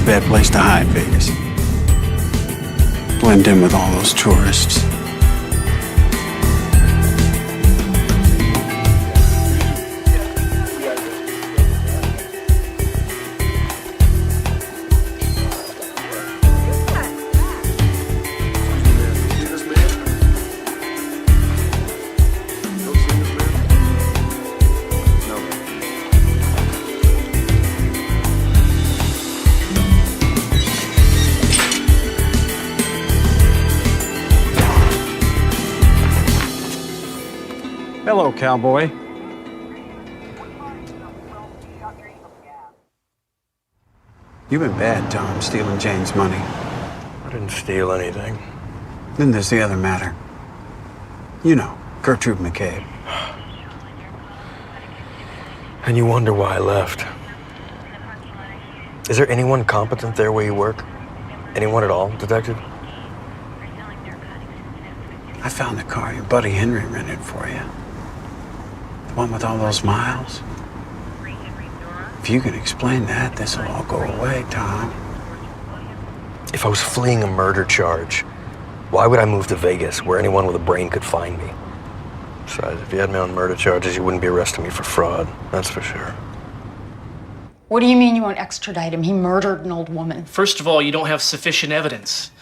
S12: bad place to hide, Vegas. Blend in with all those tourists. Hello, cowboy. You've been bad, Tom, stealing Jane's money.
S2: I didn't steal anything.
S12: Then there's the other matter. You know, Gertrude McCabe.
S2: And you wonder why I left. Is there anyone competent there where you work? Anyone at all, Detective?
S12: I found the car your buddy Henry rented for you. The one with all those miles. If you can explain that, this'll all go away, Tom.
S2: If I was fleeing a murder charge, why would I move to Vegas where anyone with a brain could find me? Besides, if you had me on murder charges, you wouldn't be arresting me for fraud. That's for sure.
S1: What do you mean you won't extradite him? He murdered an old woman.
S11: First of all, you don't have sufficient evidence.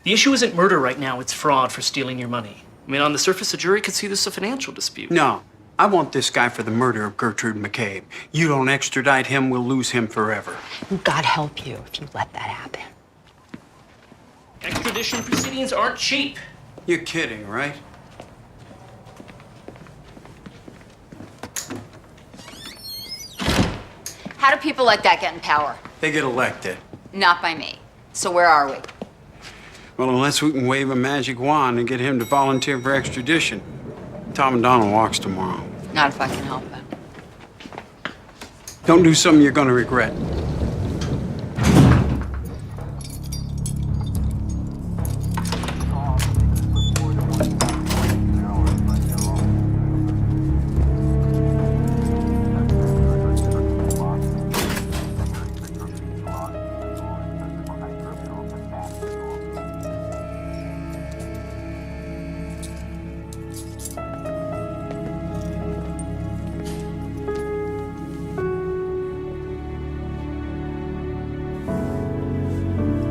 S11: The issue isn't murder right now, it's fraud for stealing your money. I mean, on the surface, a jury could see this as a financial dispute.
S12: No, I want this guy for the murder of Gertrude McCabe. You don't extradite him, we'll lose him forever.
S1: God help you if you let that happen.
S11: Extradition proceedings aren't cheap.
S12: You're kidding, right?
S14: How do people like that get in power?
S12: They get elected.
S14: Not by me. So where are we?
S12: Well, unless we can wave a magic wand and get him to volunteer for extradition. Tom and Donald walks tomorrow.
S14: Not if I can help it.
S12: Don't do something you're gonna regret.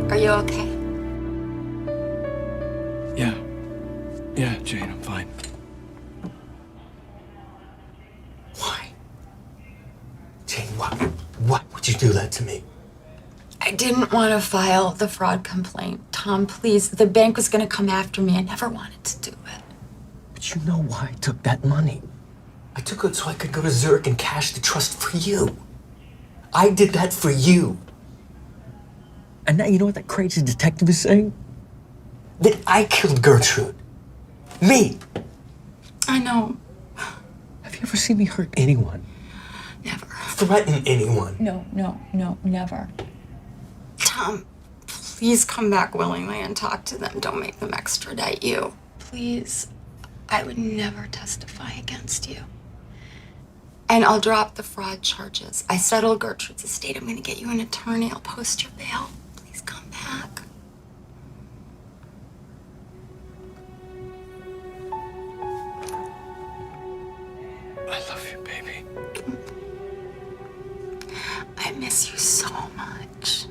S14: Are you okay?
S2: Yeah, Jane, I'm fine. Why? Jane, why would you do that to me?
S14: I didn't want to file the fraud complaint. Tom, please. The bank was going to come after me. I never wanted to do it.
S2: But you know why I took that money. I took it so I could go to Zurich and cash the trust for you. I did that for you. And now you know what that crazy detective is saying? That I killed Gertrude. Me.
S14: I know.
S2: Have you ever seen me hurt anyone?
S14: Never.
S2: Threaten anyone?
S14: No, never. Tom, please come back willingly and talk to them. Don't make them extradite you. Please. I would never testify against you. And I'll drop the fraud charges. I settled Gertrude's estate. I'm going to get you an attorney. I'll post your bail. Please come back.
S2: I love you, baby.
S14: I miss you so much.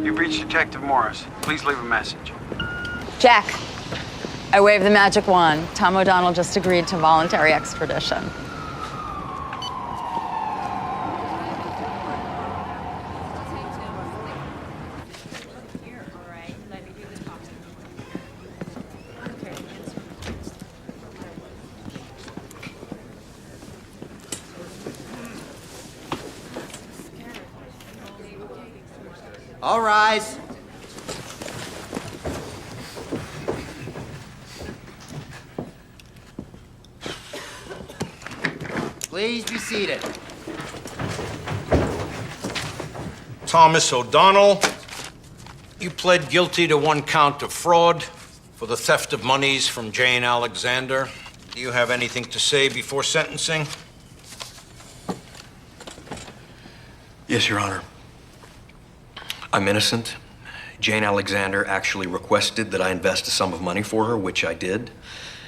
S12: You've reached Detective Morris. Please leave a message.
S1: Jack, I waved the magic wand. Tom O'Donnell just agreed to voluntary extradition.
S9: All rise. Please be seated.
S21: Thomas O'Donnell, you pled guilty to one count of fraud for the theft of monies from Jane Alexander. Do you have anything to say before sentencing?
S2: Yes, Your Honor. I'm innocent. Jane Alexander actually requested that I invest a sum of money for her, which I did.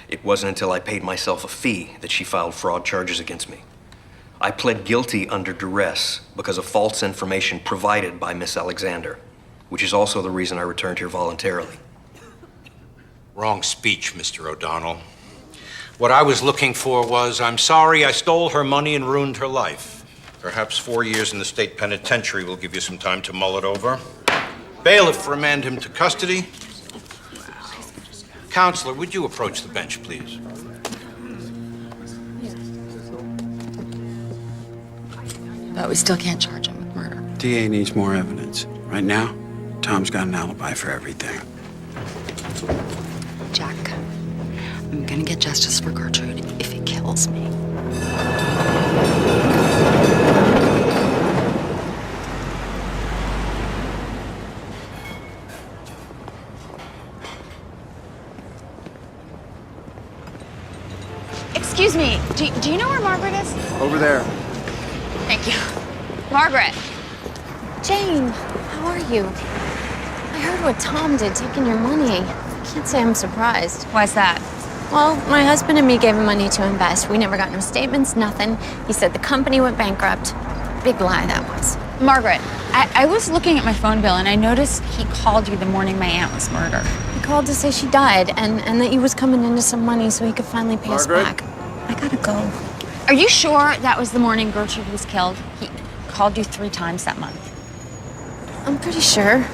S2: It wasn't until I paid myself a fee that she filed fraud charges against me. I pled guilty under duress because of false information provided by Miss Alexander, which is also the reason I returned here voluntarily.
S21: Wrong speech, Mr. O'Donnell. What I was looking for was, I'm sorry I stole her money and ruined her life. Perhaps 4 years in the state penitentiary will give you some time to mull it over. Bailiff, remand him to custody. Counselor, would you approach the bench, please?
S14: But we still can't charge him with murder.
S12: DA needs more evidence. Right now, Tom's got an alibi for everything.
S14: Jack, I'm gonna get justice for Gertrude if it kills me.
S1: Excuse me, do you know where Margaret is?
S16: Over there.
S1: Thank you. Margaret.
S3: Jane, how are you? I heard what Tom did, taking your money. I can't say I'm surprised.
S1: Why's that?
S3: Well, my husband and me gave him money to invest. We never got no statements, nothing. He said the company went bankrupt. Big lie that was.
S1: Margaret, I was looking at my phone bill and I noticed he called you the morning my aunt was murdered.
S3: He called to say she died and that he was coming into some money so he could finally pay us back. I gotta go.
S1: Are you sure that was the morning Gertrude was killed? He called you 3 times that month.
S3: I'm pretty sure.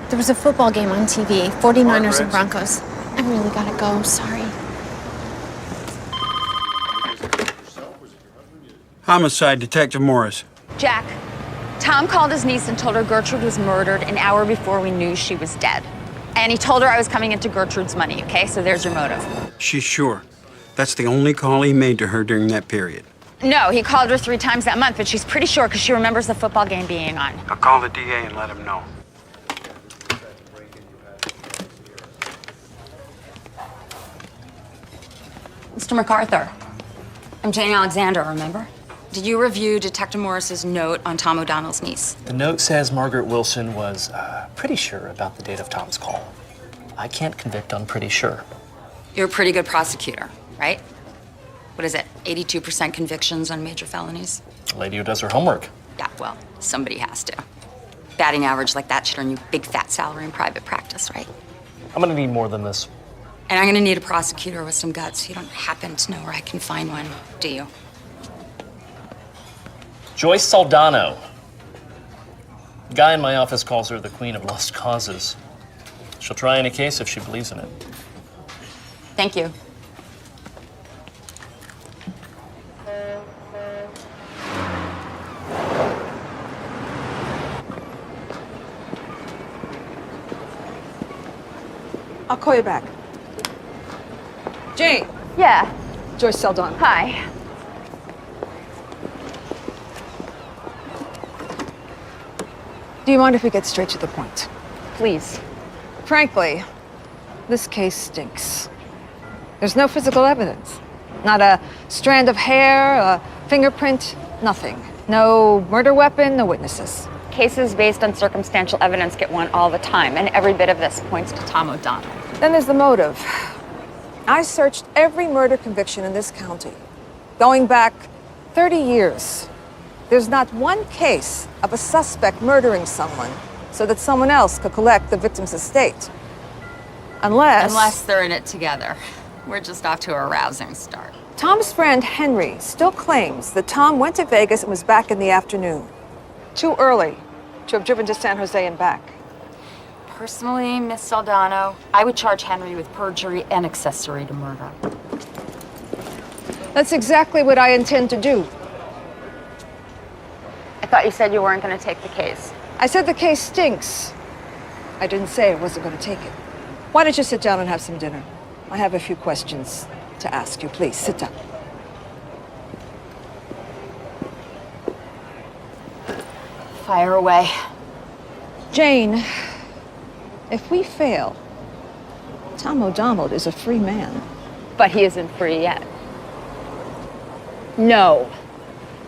S3: There was a football game on TV, 49ers and Broncos. I really gotta go, sorry.
S12: Homicide, Detective Morris.
S1: Jack, Tom called his niece and told her Gertrude was murdered an hour before we knew she was dead. And he told her I was coming into Gertrude's money, okay? So there's your motive.
S12: She's sure. That's the only call he made to her during that period.
S1: No, he called her 3 times that month, but she's pretty sure because she remembers the football game being on.
S12: I'll call the DA and let him know.
S1: Mr. MacArthur, I'm Jane Alexander, remember? Did you review Detective Morris's note on Tom O'Donnell's niece?
S11: The note says Margaret Wilson was pretty sure about the date of Tom's call. I can't convict on pretty sure.
S1: You're a pretty good prosecutor, right? What is it, 82% convictions on major felonies?
S11: A lady who does her homework.
S1: Yeah, well, somebody has to. Batting average like that should earn you a big fat salary in private practice, right?
S11: I'm gonna need more than this.
S1: And I'm gonna need a prosecutor with some guts. You don't happen to know where I can find one, do you?
S11: Joyce Saldano. The guy in my office calls her the queen of lost causes. She'll try any case if she believes in it.
S1: Thank you.
S5: I'll call you back. Jane.
S1: Yeah.
S5: Joyce Saldana.
S1: Hi.
S5: Do you mind if we get straight to the point?
S1: Please.
S5: Frankly, this case stinks. There's no physical evidence. Not a strand of hair, a fingerprint, nothing. No murder weapon, no witnesses.
S1: Cases based on circumstantial evidence get won all the time, and every bit of this points to Tom O'Donnell.
S5: Then there's the motive. I searched every murder conviction in this county, going back 30 years. There's not one case of a suspect murdering someone so that someone else could collect the victim's estate.
S1: Unless they're in it together. We're just off to a rousing start.
S5: Tom's friend Henry still claims that Tom went to Vegas and was back in the afternoon. Too early to have driven to San Jose and back.
S1: Personally, Miss Saldano, I would charge Henry with perjury and accessory to murder.
S5: That's exactly what I intend to do.
S1: I thought you said you weren't going to take the case.
S5: I said the case stinks. I didn't say I wasn't going to take it. Why don't you sit down and have some dinner? I have a few questions to ask you. Please, sit down.
S1: Fire away.
S5: Jane, if we fail, Tom O'Donnell is a free man.
S1: But he isn't free yet. No.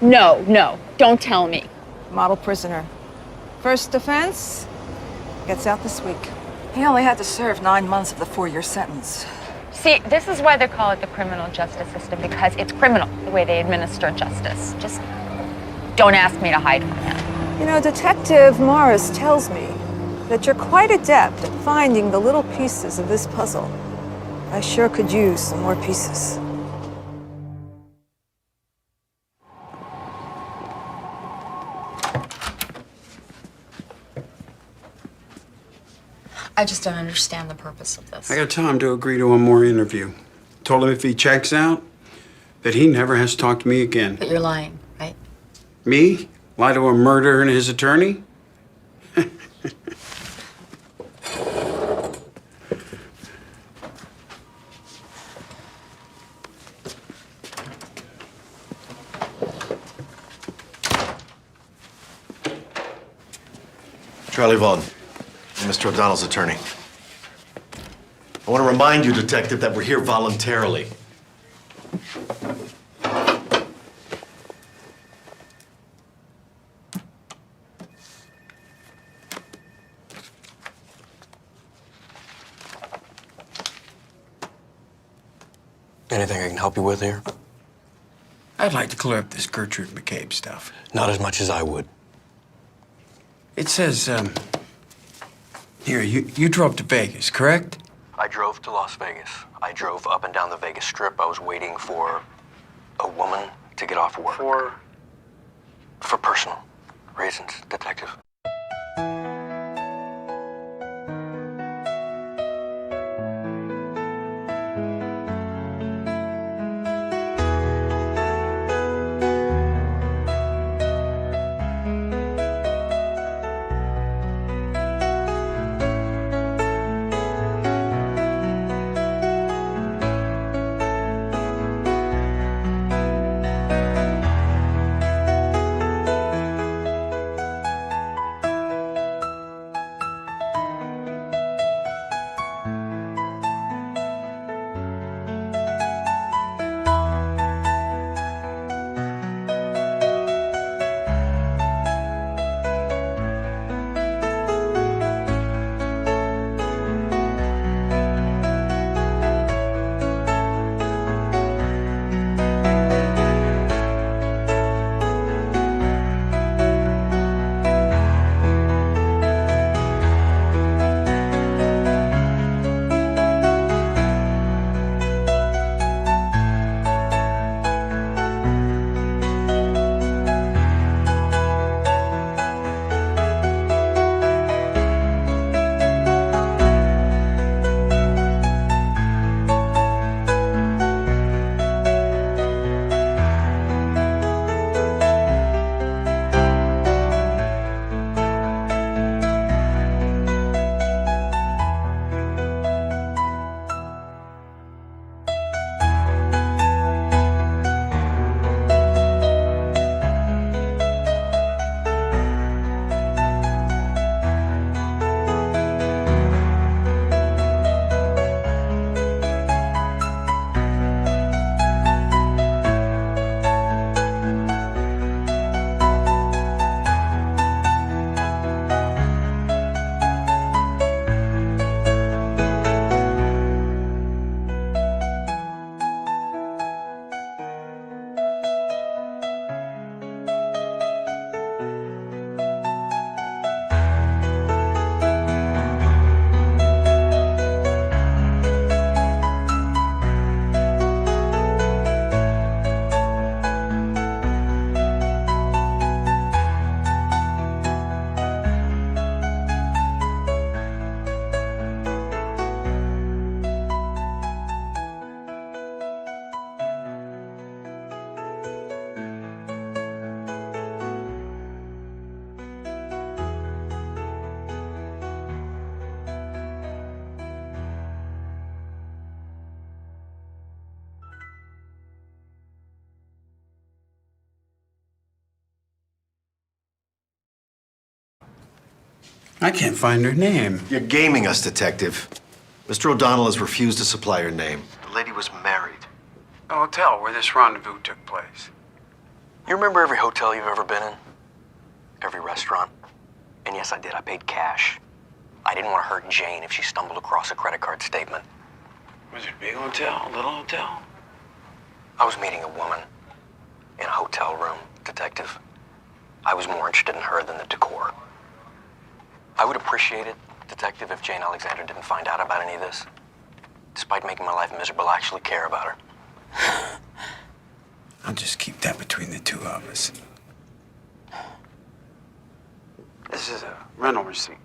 S1: No, no. Don't tell me.
S5: model prisoner. First offense, gets out this week. He only had to serve 9 months of the 4-year sentence.
S1: See, this is why they call it the criminal justice system, because it's criminal the way they administer justice. Just don't ask me to hide from him.
S5: You know, Detective Morris tells me that you're quite adept at finding the little pieces of this puzzle. I sure could use some more pieces.
S14: I just don't understand the purpose of this.
S12: I got Tom to agree to one more interview. Told him if he checks out, that he never has to talk to me again.
S14: But you're lying, right?
S12: Me? Lie to a murderer and his attorney?
S8: Charlie Vaughn, Mr. O'Donnell's attorney. I want to remind you, Detective, that we're here voluntarily.
S2: Anything I can help you with here?
S12: I'd like to clear up this Gertrude McCabe stuff.
S2: Not as much as I would.
S12: It says, here, you drove to Vegas, correct?
S2: I drove to Las Vegas. I drove up and down the Vegas Strip. I was waiting for a woman to get off work. For personal reasons, Detective.
S12: I can't find her name.
S8: You're gaming us, Detective. Mr. O'Donnell has refused to supply her name. The lady was married.
S12: The hotel where this rendezvous took place.
S2: You remember every hotel you've ever been in? every restaurant. And yes, I did. I paid cash. I didn't want to hurt Jane if she stumbled across a credit card statement.
S12: Was it a big hotel, a little hotel?
S2: I was meeting a woman in a hotel room, Detective. I was more interested in her than the decor. I would appreciate it, Detective, if Jane Alexander didn't find out about any of this. Despite making my life miserable, I actually care about her.
S12: I'll just keep that between the two of us. This is a rental receipt.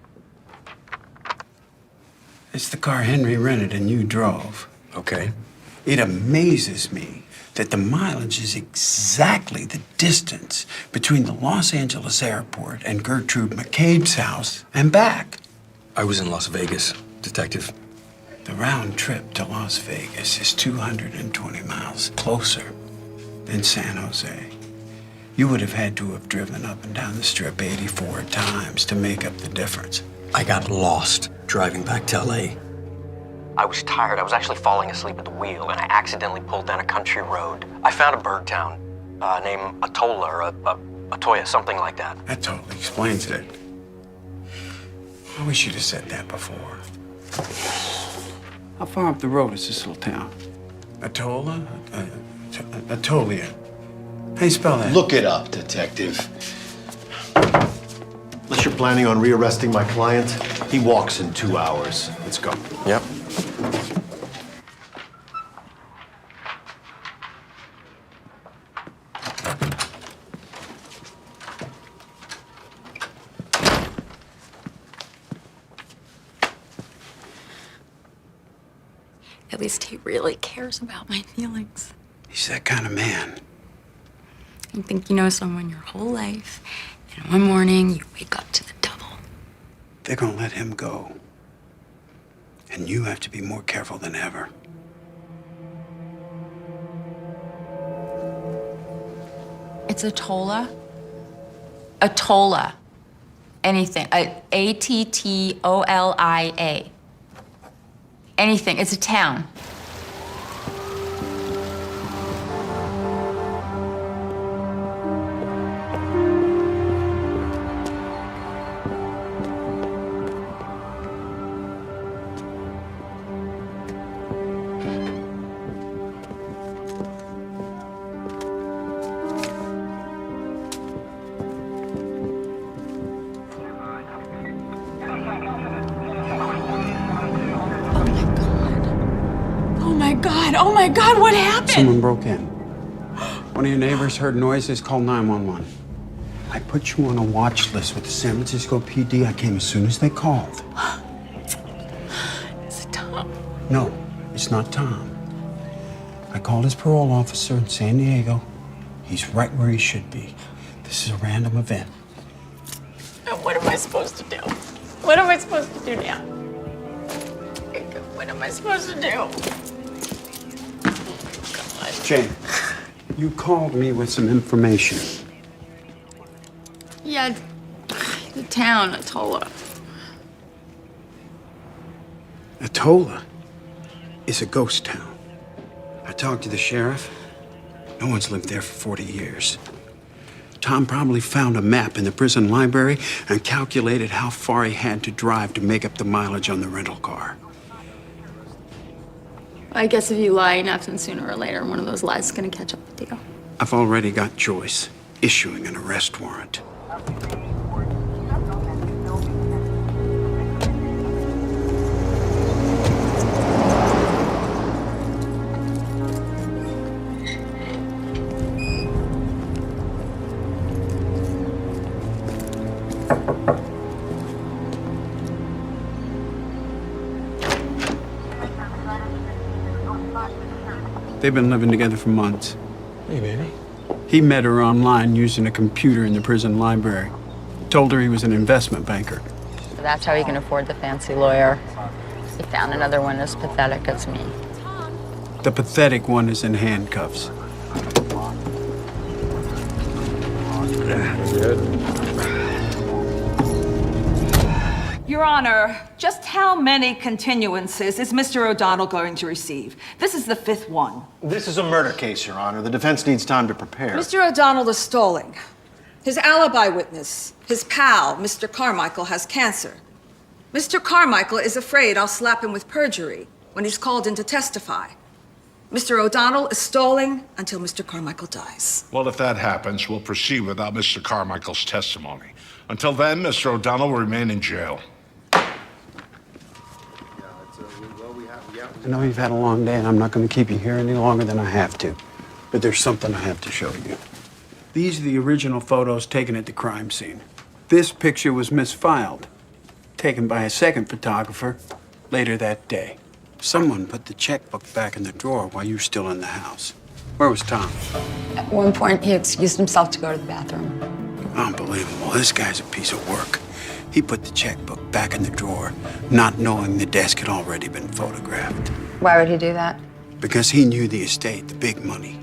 S12: It's the car Henry rented and you drove.
S2: Okay.
S12: It amazes me that the mileage is exactly the distance between the Los Angeles airport and Gertrude McCabe's house and back.
S2: I was in Las Vegas, Detective.
S12: The round trip to Las Vegas is 220 miles closer than San Jose. You would have had to have driven up and down the strip 84 times to make up the difference.
S2: I got lost driving back to LA. I was tired. I was actually falling asleep at the wheel, and I accidentally pulled down a country road. I found a bird town named Atola or Atoya, something like that.
S12: That totally explains it. I wish you'd have said that before. How far up the road is this little town? Atola? Atolia. How you spell that?
S8: Look it up, Detective. Unless you're planning on rearresting my client, he walks in 2 hours. Let's go.
S2: Yep.
S14: At least he really cares about my feelings.
S12: He's that kind of man.
S14: You think you know someone your whole life, and one morning you wake up to the double.
S12: They're gonna let him go. And you have to be more careful than ever.
S1: It's Atola. Atola. Anything. Attolia. Anything. It's a town.
S3: Oh my God, what happened?
S12: Someone broke in. One of your neighbors heard noises, called 911. I put you on a watch list with the San Francisco PD. I came as soon as they called.
S3: Is it Tom?
S12: No, it's not Tom. I called his parole officer in San Diego. He's right where he should be. This is a random event.
S3: What am I supposed to do? What am I supposed to do now? What am I supposed to do?
S12: Jane, you called me with some information.
S14: Yeah, the town, Atola.
S12: Atola is a ghost town. I talked to the sheriff. No one's lived there for 40 years. Tom probably found a map in the prison library and calculated how far he had to drive to make up the mileage on the rental car.
S14: I guess if you lie enough, then sooner or later, one of those lies is gonna catch up with you.
S12: I've already got Joyce issuing an arrest warrant. They've been living together for months.
S2: Hey, baby.
S12: He met her online using a computer in the prison library. Told her he was an investment banker.
S1: That's how he can afford the fancy lawyer. He found another one as pathetic as me.
S12: The pathetic one is in handcuffs.
S5: Your Honor, just how many continuances is Mr. O'Donnell going to receive? This is the 5th one.
S8: This is a murder case, Your Honor. The defense needs time to prepare.
S5: Mr. O'Donnell is stalling. His alibi witness, his pal, Mr. Carmichael, has cancer. Mr. Carmichael is afraid I'll slap him with perjury when he's called in to testify. Mr. O'Donnell is stalling until Mr. Carmichael dies.
S10: Well, if that happens, we'll proceed without Mr. Carmichael's testimony. Until then, Mr. O'Donnell will remain in jail.
S12: I know you've had a long day, and I'm not going to keep you here any longer than I have to. But there's something I have to show you. These are the original photos taken at the crime scene. This picture was misfiled, taken by a second photographer later that day. Someone put the checkbook back in the drawer while you were still in the house. Where was Tom?
S1: At one point, he excused himself to go to the bathroom.
S12: Unbelievable. This guy's a piece of work. He put the checkbook back in the drawer, not knowing the desk had already been photographed.
S1: Why would he do that?
S12: Because he knew the estate, the big money,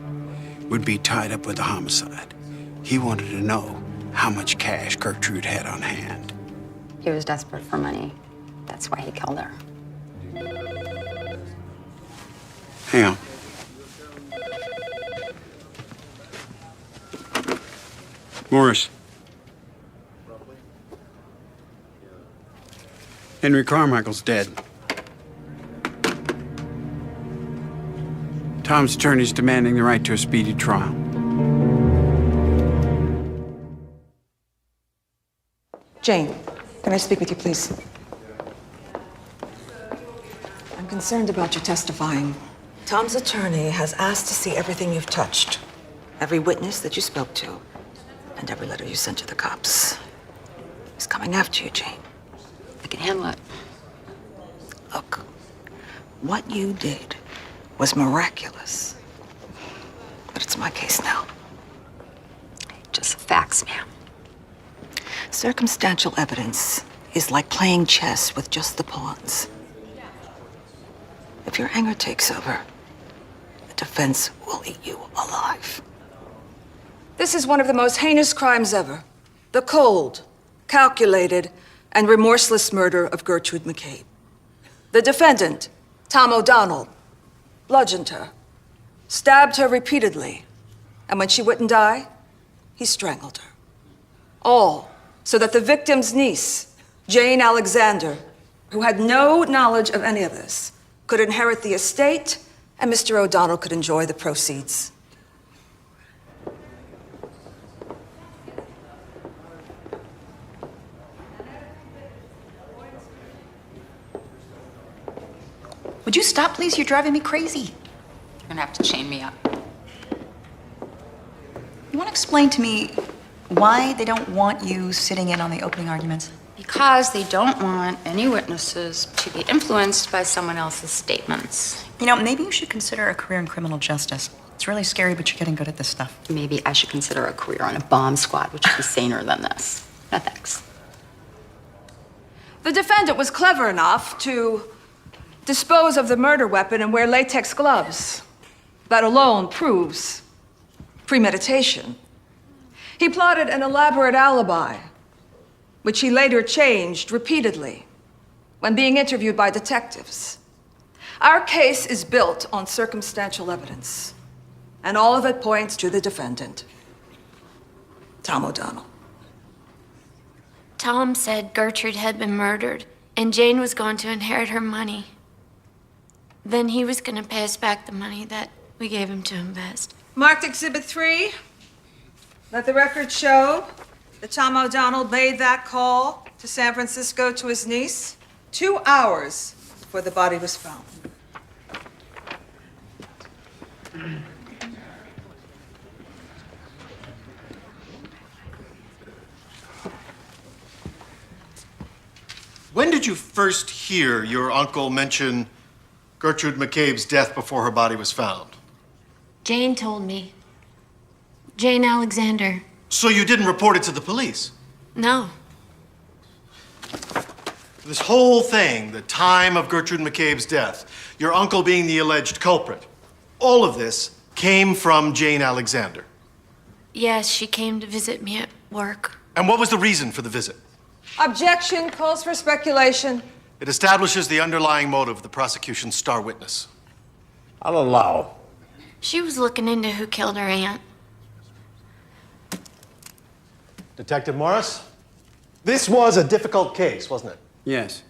S12: would be tied up with the homicide. He wanted to know how much cash Gertrude had on hand.
S1: He was desperate for money. That's why he killed her.
S12: Hang on. Morris. Henry Carmichael's dead. Tom's attorney's demanding the right to a speedy trial.
S5: Jane, can I speak with you, please? I'm concerned about you testifying. Tom's attorney has asked to see everything you've touched, every witness that you spoke to, and every letter you sent to the cops. He's coming after you, Jane.
S1: I can handle it.
S5: Look, what you did was miraculous. But it's my case now.
S1: Just facts, ma'am.
S5: Circumstantial evidence is like playing chess with just the pawns. If your anger takes over, the defense will eat you alive. This is one of the most heinous crimes ever. The cold, calculated, and remorseless murder of Gertrude McCabe. The defendant, Tom O'Donnell, bludgeoned her, stabbed her repeatedly, and when she wouldn't die, he strangled her. All so that the victim's niece, Jane Alexander, who had no knowledge of any of this, could inherit the estate and Mr. O'Donnell could enjoy the proceeds.
S6: Would you stop, please? You're driving me crazy.
S1: You're gonna have to chain me up.
S6: You want to explain to me why they don't want you sitting in on the opening arguments?
S1: Because they don't want any witnesses to be influenced by someone else's statements.
S6: You know, maybe you should consider a career in criminal justice. It's really scary, but you're getting good at this stuff.
S1: Maybe I should consider a career on a bomb squad, which would be saner than this. No thanks.
S5: The defendant was clever enough to dispose of the murder weapon and wear latex gloves. That alone proves premeditation. He plotted an elaborate alibi, which he later changed repeatedly when being interviewed by detectives. Our case is built on circumstantial evidence, and all of it points to the defendant, Tom O'Donnell.
S3: Tom said Gertrude had been murdered and Jane was going to inherit her money. Then he was going to pay us back the money that we gave him to invest.
S5: Marked Exhibit 3. Let the record show that Tom O'Donnell made that call to San Francisco to his niece 2 hours before the body was found.
S8: When did you first hear your uncle mention Gertrude McCabe's death before her body was found?
S3: Jane told me. Jane Alexander.
S8: So you didn't report it to the police?
S3: No.
S8: This whole thing, the time of Gertrude McCabe's death, your uncle being the alleged culprit, all of this came from Jane Alexander.
S3: Yes, she came to visit me at work.
S8: And what was the reason for the visit?
S5: Objection calls for speculation.
S8: It establishes the underlying motive of the prosecution's star witness.
S9: I'll allow.
S3: She was looking into who killed her aunt.
S8: Detective Morris, this was a difficult case, wasn't it?
S12: Yes.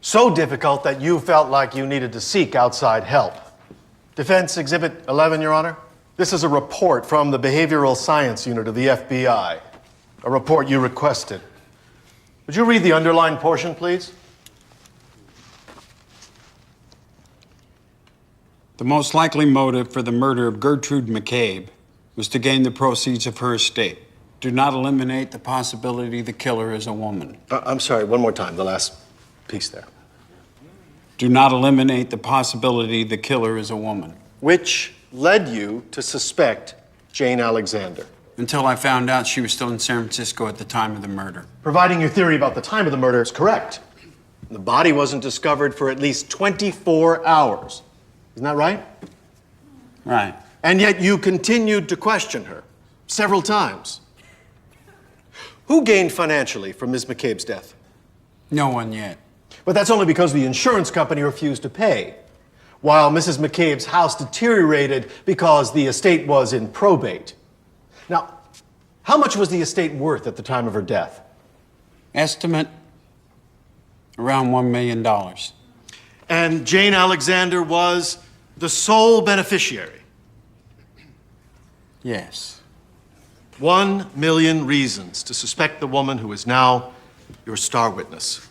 S8: So difficult that you felt like you needed to seek outside help. Defense Exhibit 11, Your Honor. This is a report from the Behavioral Science Unit of the FBI. A report you requested. Would you read the underlined portion, please?
S12: The most likely motive for the murder of Gertrude McCabe was to gain the proceeds of her estate. Do not eliminate the possibility the killer is a woman.
S8: I'm sorry, one more time, the last piece there.
S12: Do not eliminate the possibility the killer is a woman.
S8: Which led you to suspect Jane Alexander.
S12: Until I found out she was still in San Francisco at the time of the murder.
S8: Providing your theory about the time of the murder is correct. The body wasn't discovered for at least 24 hours. Isn't that right?
S12: Right.
S8: And yet you continued to question her several times. Who gained financially from Ms. McCabe's death?
S12: No one yet.
S8: But that's only because the insurance company refused to pay, while Mrs. McCabe's house deteriorated because the estate was in probate. Now, how much was the estate worth at the time of her death?
S12: Estimate around $1 million.
S8: And Jane Alexander was the sole beneficiary?
S12: Yes.
S8: 1 million reasons to suspect the woman who is now your star witness.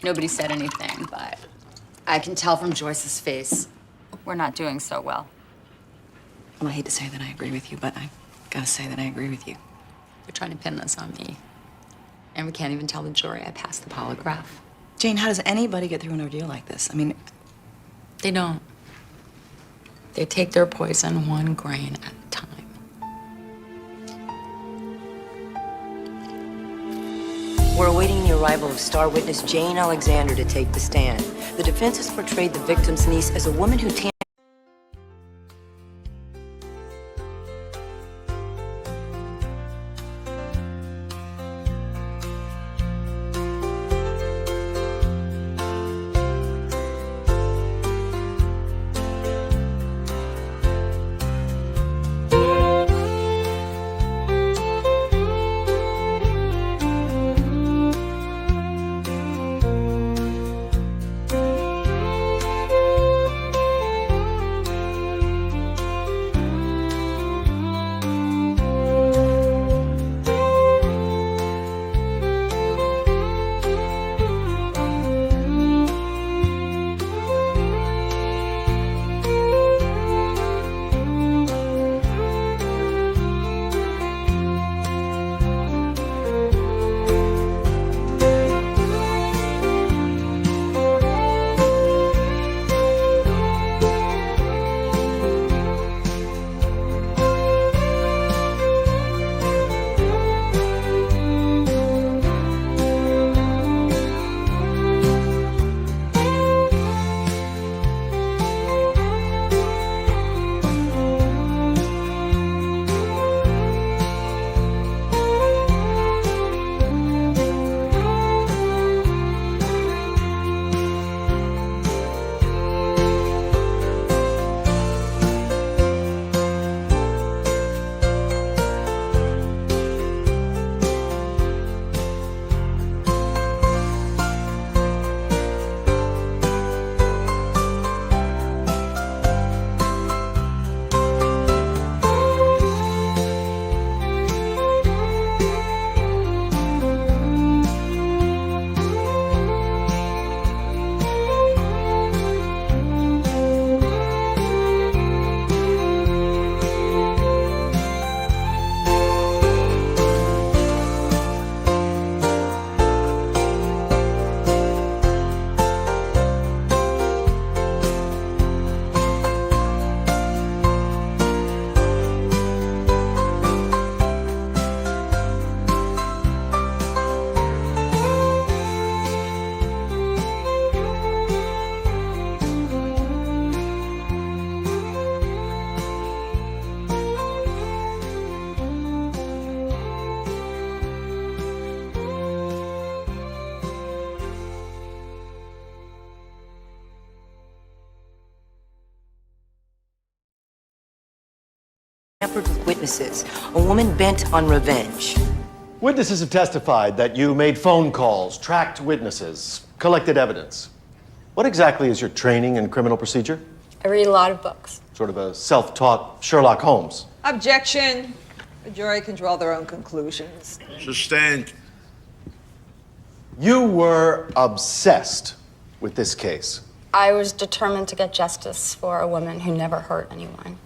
S1: Nobody said anything, but I can tell from Joyce's face we're not doing so well.
S6: Well, I hate to say that I agree with you, but I gotta say that I agree with you.
S1: You're trying to pin this on me. And we can't even tell the jury I passed the polygraph.
S6: Jane, how does anybody get through an ordeal like this? I mean,
S1: They don't. They take their poison 1 grain at a time.
S20: We're awaiting the arrival of star witness Jane Alexander to take the stand. The defense has portrayed the victim's niece as a woman who Tampered with witnesses. A woman bent on revenge.
S8: Witnesses have testified that you made phone calls, tracked witnesses, collected evidence. What exactly is your training in criminal procedure?
S1: I read a lot of books.
S8: Sort of a self-taught Sherlock Holmes.
S5: Objection. The jury can draw their own conclusions.
S10: Sustained.
S8: You were obsessed with this case.
S1: I was determined to get justice for a woman who never hurt anyone.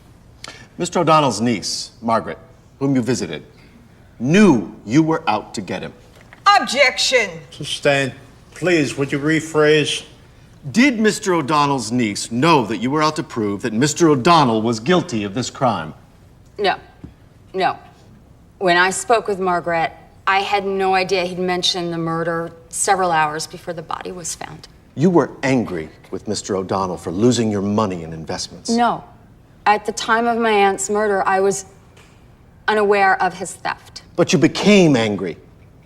S8: Mr. O'Donnell's niece, Margaret, whom you visited, knew you were out to get him.
S5: Objection.
S10: Sustained. Please, would you rephrase?
S8: Did Mr. O'Donnell's niece know that you were out to prove that Mr. O'Donnell was guilty of this crime?
S1: No. No. When I spoke with Margaret, I had no idea he'd mentioned the murder several hours before the body was found.
S8: You were angry with Mr. O'Donnell for losing your money in investments.
S1: No. At the time of my aunt's murder, I was unaware of his theft.
S8: But you became angry,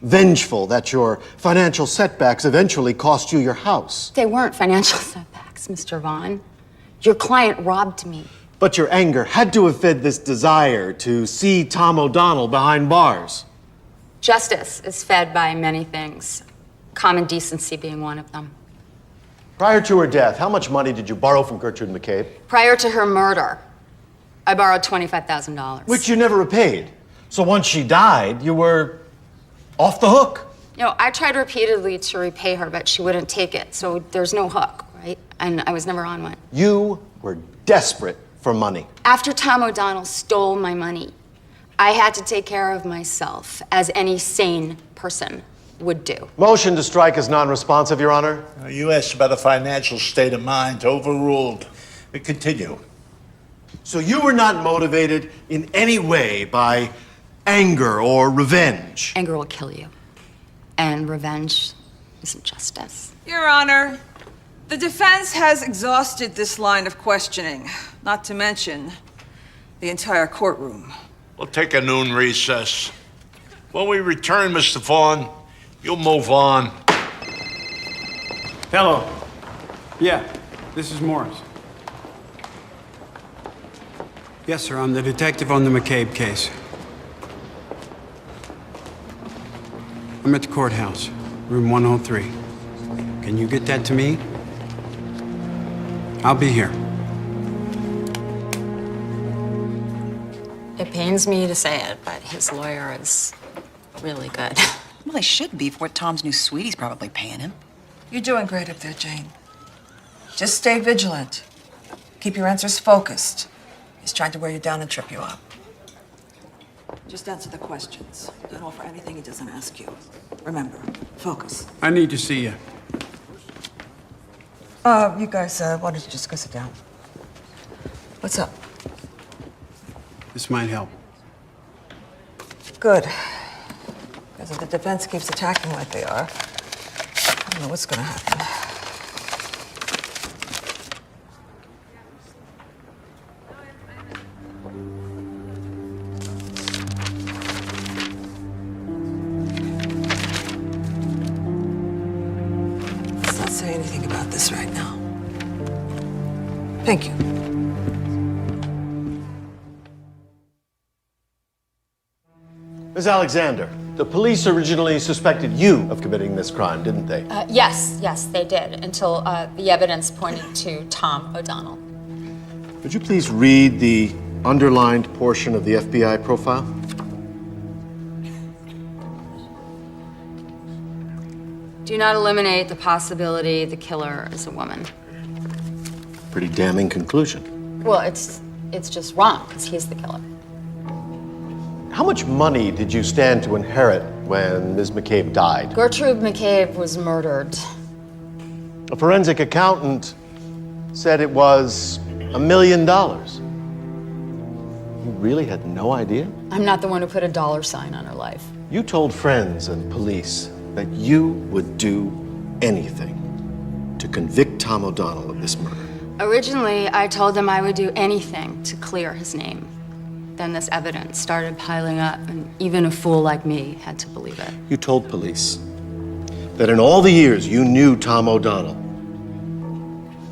S8: vengeful that your financial setbacks eventually cost you your house.
S1: They weren't financial setbacks, Mr. Vaughn. Your client robbed me.
S8: But your anger had to have fed this desire to see Tom O'Donnell behind bars.
S1: Justice is fed by many things, common decency being one of them.
S8: Prior to her death, how much money did you borrow from Gertrude McCabe?
S1: Prior to her murder, I borrowed $25,000.
S8: Which you never repaid. So once she died, you were off the hook.
S1: You know, I tried repeatedly to repay her, but she wouldn't take it, so there's no hook, right? And I was never on one.
S8: You were desperate for money.
S1: After Tom O'Donnell stole my money, I had to take care of myself, as any sane person would do.
S8: Motion to strike is non-responsive, Your Honor.
S10: You asked about a financial state of mind. Overruled. Continue.
S8: So you were not motivated in any way by anger or revenge?
S1: Anger will kill you. And revenge isn't justice.
S5: Your Honor, the defense has exhausted this line of questioning, not to mention the entire courtroom.
S10: We'll take a noon recess. When we return, Mr. Vaughn, you'll move on.
S12: Hello. Yeah, this is Morris. Yes, sir, I'm the detective on the McCabe case. I'm at the courthouse, room 103. Can you get that to me? I'll be here.
S1: It pains me to say it, but his lawyer is really good.
S6: Well, they should be for what Tom's new sweetie's probably paying him.
S5: You're doing great up there, Jane. Just stay vigilant. Keep your answers focused. He's trying to wear you down and trip you up. Just answer the questions. Don't offer anything he doesn't ask you. Remember, focus.
S12: I need to see you.
S5: You guys, why don't you just go sit down? What's up?
S12: This might help.
S5: Good. Because if the defense keeps attacking like they are, I don't know what's gonna happen. Let's not say anything about this right now. Thank you.
S8: Ms. Alexander, the police originally suspected you of committing this crime, didn't they?
S1: Yes, they did, until the evidence pointed to Tom O'Donnell.
S8: Would you please read the underlined portion of the FBI profile?
S1: Do not eliminate the possibility the killer is a woman.
S8: Pretty damning conclusion.
S1: Well, it's just wrong, because he's the killer.
S8: How much money did you stand to inherit when Ms. McCabe died?
S1: Gertrude McCabe was murdered.
S8: A forensic accountant said it was $1 million. You really had no idea?
S1: I'm not the one who put a dollar sign on her life.
S8: You told friends and police that you would do anything to convict Tom O'Donnell of this murder.
S1: Originally, I told them I would do anything to clear his name. Then this evidence started piling up, and even a fool like me had to believe it.
S8: You told police that in all the years you knew Tom O'Donnell,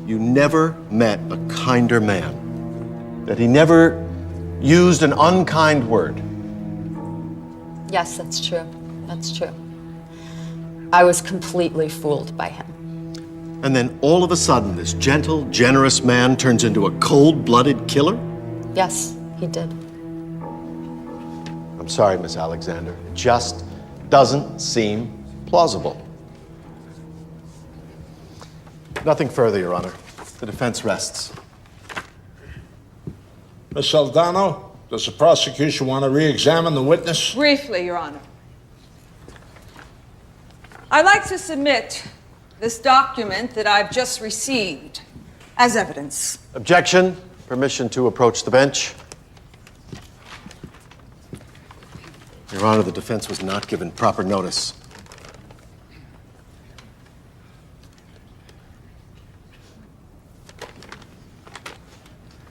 S8: you never met a kinder man, that he never used an unkind word.
S1: Yes, that's true. That's true. I was completely fooled by him.
S8: And then all of a sudden, this gentle, generous man turns into a cold-blooded killer?
S1: Yes, he did.
S8: I'm sorry, Miss Alexander. It just doesn't seem plausible. Nothing further, Your Honor. The defense rests.
S10: Miss Aldano, does the prosecution want to re-examine the witness?
S5: Briefly, Your Honor. I'd like to submit this document that I've just received as evidence.
S8: Objection. Permission to approach the bench. Your Honor, the defense was not given proper notice.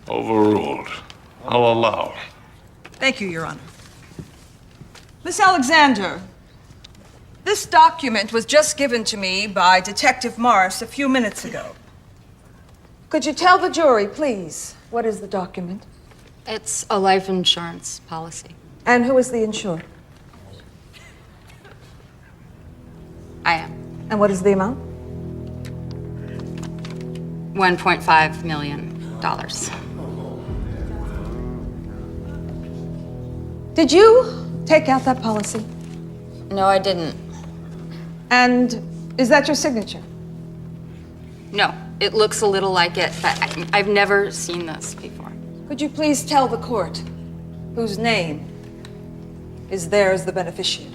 S10: Overruled. I'll allow.
S5: Thank you, Your Honor. Miss Alexander, this document was just given to me by Detective Morris a few minutes ago. Could you tell the jury, please, what is the document?
S1: It's a life insurance policy.
S5: And who is the insured?
S1: I am.
S5: And what is the amount?
S1: $1.5 million.
S5: Did you take out that policy?
S1: No, I didn't.
S5: And is that your signature?
S1: No, it looks a little like it, but I've never seen this before.
S5: Could you please tell the court whose name is there as the beneficiary?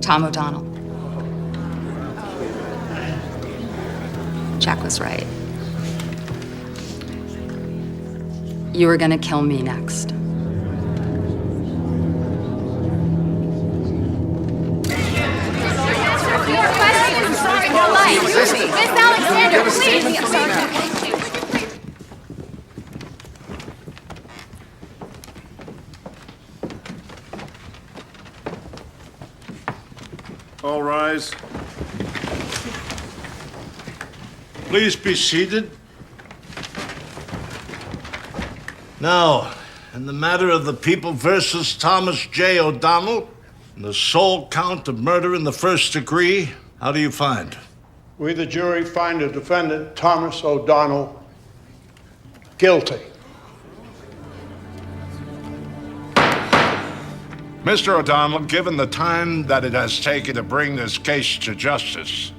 S1: Tom O'Donnell. Jack was right. You were gonna kill me next.
S4: Miss Alexander, please!
S10: All rise. Please be seated. Now, in the matter of the People versus Thomas J. O'Donnell, and the sole count of murder in the first degree, how do you find?
S22: We, the jury, find the defendant, Thomas O'Donnell, guilty.
S10: Mr. O'Donnell, given the time that it has taken to bring this case to justice,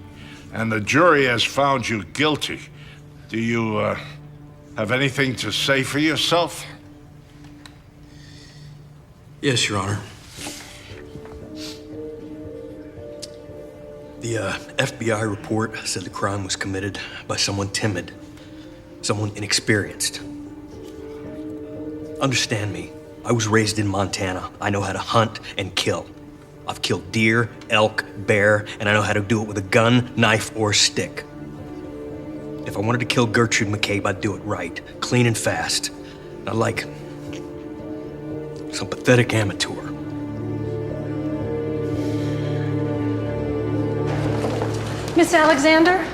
S10: and the jury has found you guilty, do you have anything to say for yourself?
S2: Yes, Your Honor. The FBI report said the crime was committed by someone timid, someone inexperienced. Understand me, I was raised in Montana. I know how to hunt and kill. I've killed deer, elk, bear, and I know how to do it with a gun, knife, or stick. If I wanted to kill Gertrude McCabe, I'd do it right, clean and fast. Not like some pathetic amateur.
S23: Miss Alexander?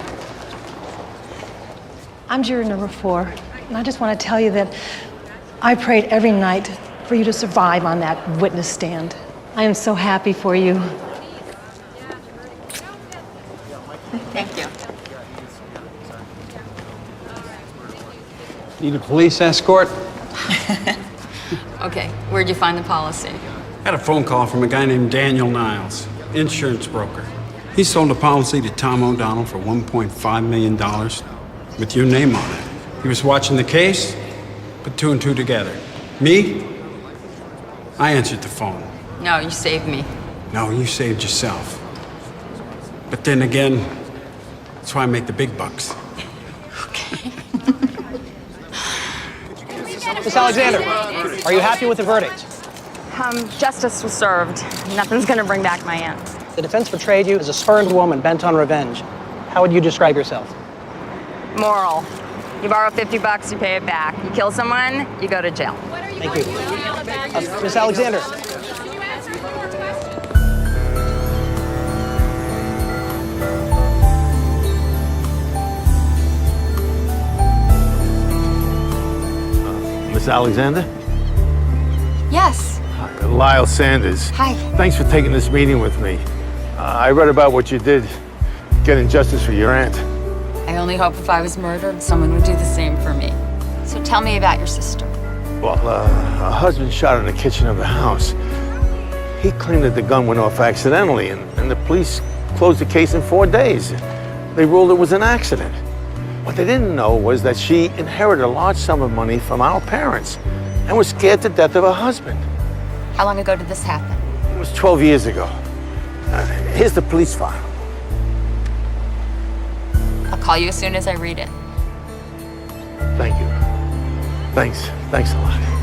S23: I'm juror number 4, and I just want to tell you that I prayed every night for you to survive on that witness stand. I am so happy for you.
S1: Thank you.
S24: Need a police escort?
S1: Okay, where'd you find the policy?
S12: Had a phone call from a guy named Daniel Niles, insurance broker. He sold a policy to Tom O'Donnell for $1.5 million with your name on it. He was watching the case, put 2 and 2 together. Me? I answered the phone.
S1: No, you saved me.
S12: No, you saved yourself. But then again, that's why I make the big bucks.
S25: Miss Alexander, are you happy with the verdict?
S1: Justice was served. Nothing's gonna bring back my aunt.
S25: The defense portrayed you as a spurned woman bent on revenge. How would you describe yourself?
S1: Moral. You borrow $50, you pay it back. You kill someone, you go to jail.
S25: Thank you. Miss Alexander.
S7: Miss Alexander?
S14: Yes.
S7: Lyle Sanders.
S14: Hi.
S7: Thanks for taking this meeting with me. I read about what you did, getting justice for your aunt.
S1: I only hope if I was murdered, someone would do the same for me. So tell me about your sister.
S7: Well, her husband shot in the kitchen of the house. He claimed that the gun went off accidentally, and the police closed the case in 4 days. They ruled it was an accident. What they didn't know was that she inherited a large sum of money from our parents and was scared to death of her husband.
S1: How long ago did this happen?
S7: It was 12 years ago. Here's the police file.
S1: I'll call you as soon as I read it.
S7: Thank you. Thanks a lot.